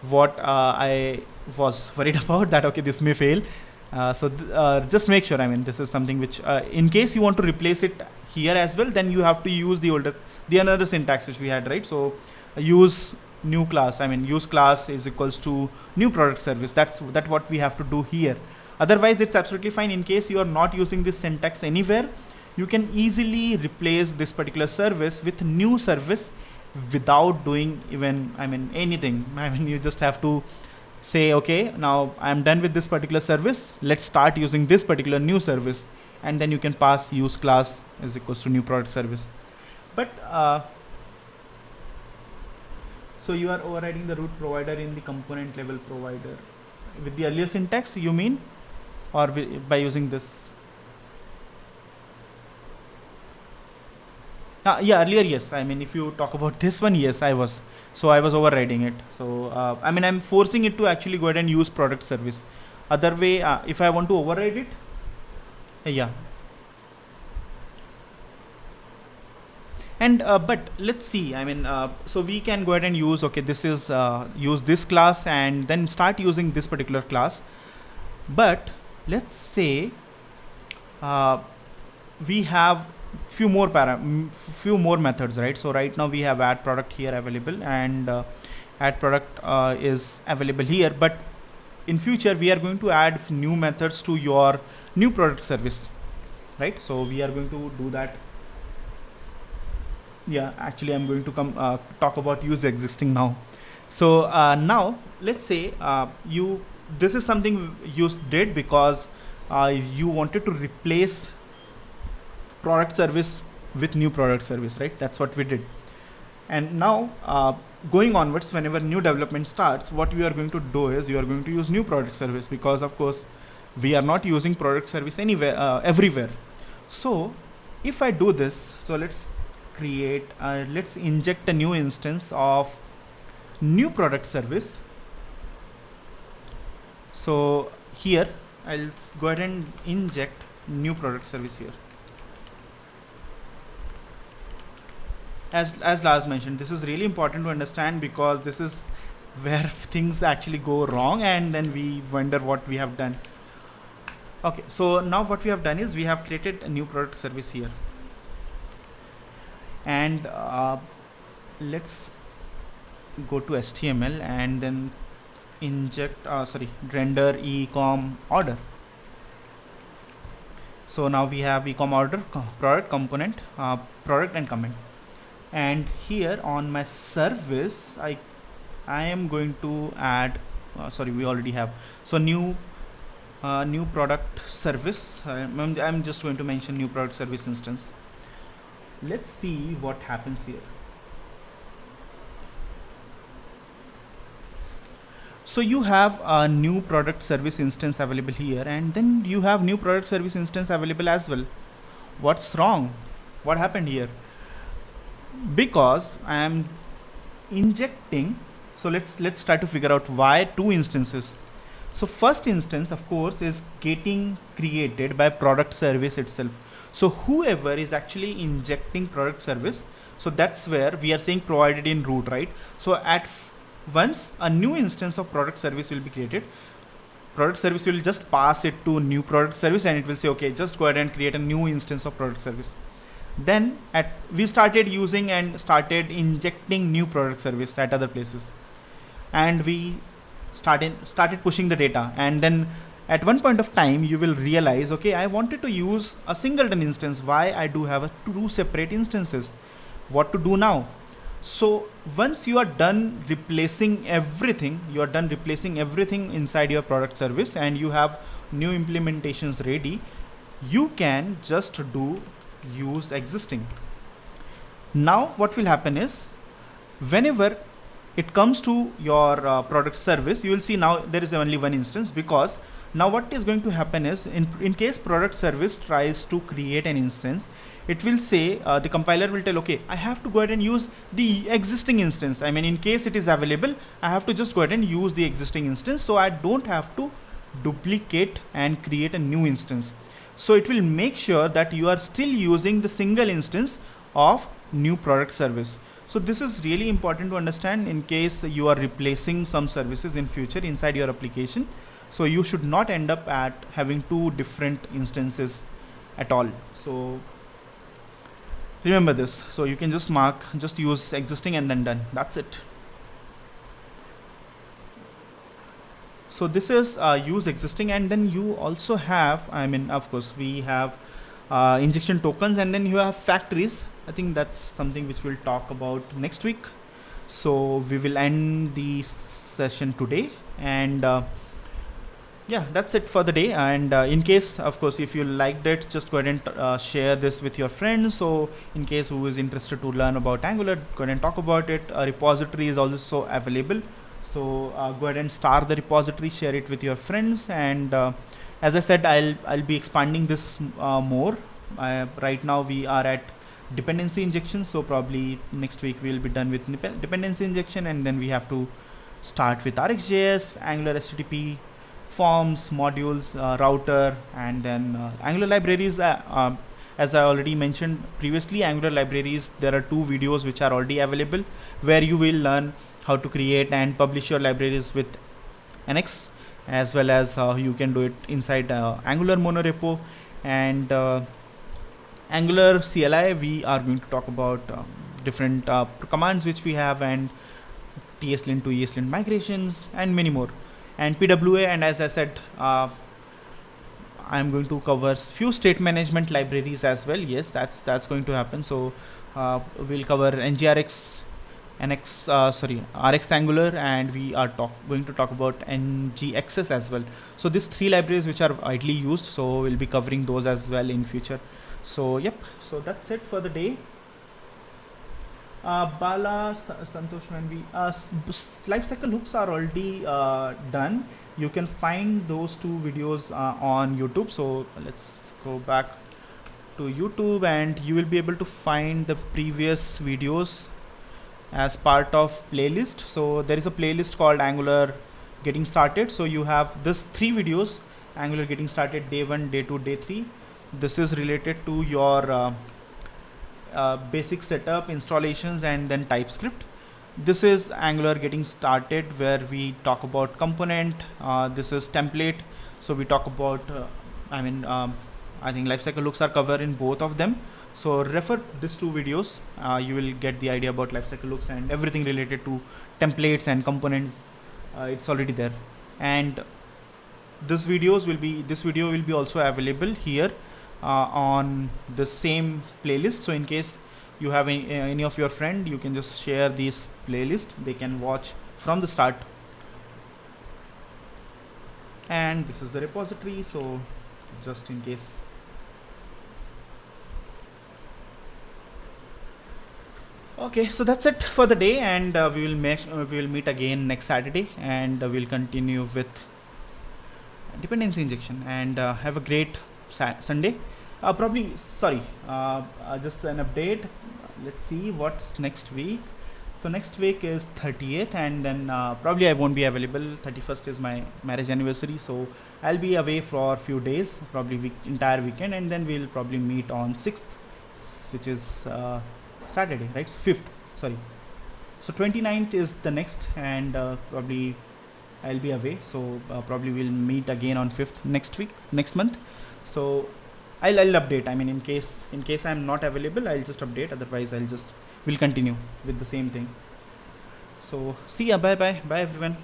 [SPEAKER 1] what I was worried about, that okay, this may fail. Just make sure, I mean, this is something which, in case you want to replace it here as well, then you have to use the another syntax which we had, right? So use new class, I mean, use class is equals to new product service. That's what we have to do here. Otherwise, it's absolutely fine. In case you are not using this syntax anywhere, you can easily replace this particular service with new service without doing even, I mean, anything. I mean, you just have to say, okay, now I'm done with this particular service. Let's start using this particular new service. And then you can pass use class is equals to new product service. But so you are overriding the root provider in the component level provider with the earlier syntax, you mean, or by using this? Yeah, earlier, yes. I mean, if you talk about this one, yes, I was. So I was overriding it. So I mean, I'm forcing it to actually go ahead and use product service. Other way, if I want to override it, yeah. And but let's see, I mean, so we can go ahead and use, okay, this is use this class and then start using this particular class. But let's say we have few more methods, right? So right now we have add product here available, and add product is available here, but in future we are going to add new methods to your new product service, right? So we are going to do that. Yeah, actually I'm going to come talk about use existing now. So now let's say this is something you did because you wanted to replace product service with new product service, right? That's what we did. And now going onwards, whenever new development starts, what we are going to do is you are going to use new product service, because of course we are not using product service anywhere, everywhere. So if I do this, so let's create, let's inject a new instance of new product service. So here I'll go ahead and inject new product service here. As Lars mentioned, this is really important to understand, because this is where things actually go wrong and then we wonder what we have done. Okay, so now what we have done is we have created a new product service here, and let's go to HTML and then inject render ecom order. So now we have ecom order, product component, product and comment. And here on my service, I am going to add, we already have. So new product service. I'm just going to mention new product service instance. Let's see what happens here. So you have a new product service instance available here, and then you have new product service instance available as well. What's wrong? What happened here? Because I am injecting, so let's try to figure out why two instances. So first instance, of course, is getting created by product service itself. So whoever is actually injecting product service, so that's where we are saying provided in root, right? So once a new instance of product service will be created, product service will just pass it to new product service, and it will say, okay, just go ahead and create a new instance of product service. Then we started using and started injecting new product service at other places, and we started pushing the data. And then at one point of time you will realize, okay, I wanted to use a singleton instance. Why I do have two separate instances? What to do now? So once you are done replacing everything, inside your product service, and you have new implementations ready, you can just do use existing. Now what will happen is, whenever it comes to your product service, you will see now there is only one instance, because now what is going to happen is, in case product service tries to create an instance, it will say, the compiler will tell, okay, I have to go ahead and use the existing instance. I mean, in case it is available, I have to just go ahead and use the existing instance, so I don't have to duplicate and create a new instance. So it will make sure that you are still using the single instance of new product service. So this is really important to understand in case you are replacing some services in future inside your application. So you should not end up at having two different instances at all. So remember this. So you can just mark, just use existing and then done. That's it. So this is use existing, and then you also have, I mean, of course, we have injection tokens, and then you have factories. I think that's something which we'll talk about next week. So we will end the session today, and yeah, that's it for the day. And in case, of course, if you liked it, just go ahead and share this with your friends. So in case who is interested to learn about Angular, go ahead and talk about it. A repository is also available. So go ahead and star the repository, share it with your friends, and as I said, I'll be expanding this more. Right now we are at dependency injection, so probably next week we'll be done with dependency injection, and then we have to start with RxJS, Angular HTTP, forms, modules, router, and then Angular libraries. As I already mentioned previously, Angular libraries, there are 2 videos which are already available, where you will learn how to create and publish your libraries with NX, as well as how you can do it inside Angular monorepo. And Angular CLI, we are going to talk about different commands which we have, and TSLint to ESLint migrations, and many more, and PWA. And as I said, I'm going to cover few state management libraries as well. Yes, that's going to happen. So we'll cover NGRX, RX Angular, and we are going to talk about NGXS as well. So these 3 libraries which are widely used, so we'll be covering those as well in future. So yep, so that's it for the day. Bala, Santosh Manvi, lifecycle hooks are already done. You can find those 2 videos on YouTube. So let's go back to YouTube, and you will be able to find the previous videos as part of playlist. So there is a playlist called Angular Getting Started. So you have this 3 videos: Angular Getting Started day 1, day 2, day 3. This is related to your basic setup, installations, and then TypeScript. This is Angular Getting Started, where we talk about component. This is template. So we talk about, I think lifecycle hooks are covered in both of them. So refer these 2 videos. You will get the idea about lifecycle hooks and everything related to templates and components. It's already there. And this video will be also available here on the same playlist. So in case you have any of your friend, you can just share this playlist. They can watch from the start. And this is the repository. So just in case. Okay, so that's it for the day, and we will meet again next Saturday, and we'll continue with dependency injection. And have a great Sunday. Just an update. Let's see what's next week. So next week is 30th, and then probably I won't be available. 31st is my marriage anniversary, so I'll be away for a few days, probably entire weekend, and then we'll probably meet on 6th, which is Saturday, right? 5th, sorry. So 29th is the next, and probably I'll be away. So probably we'll meet again on 5th next month. So I'll update. I mean, in case I'm not available, I'll just update. Otherwise, we'll continue with the same thing. So see ya. Bye everyone.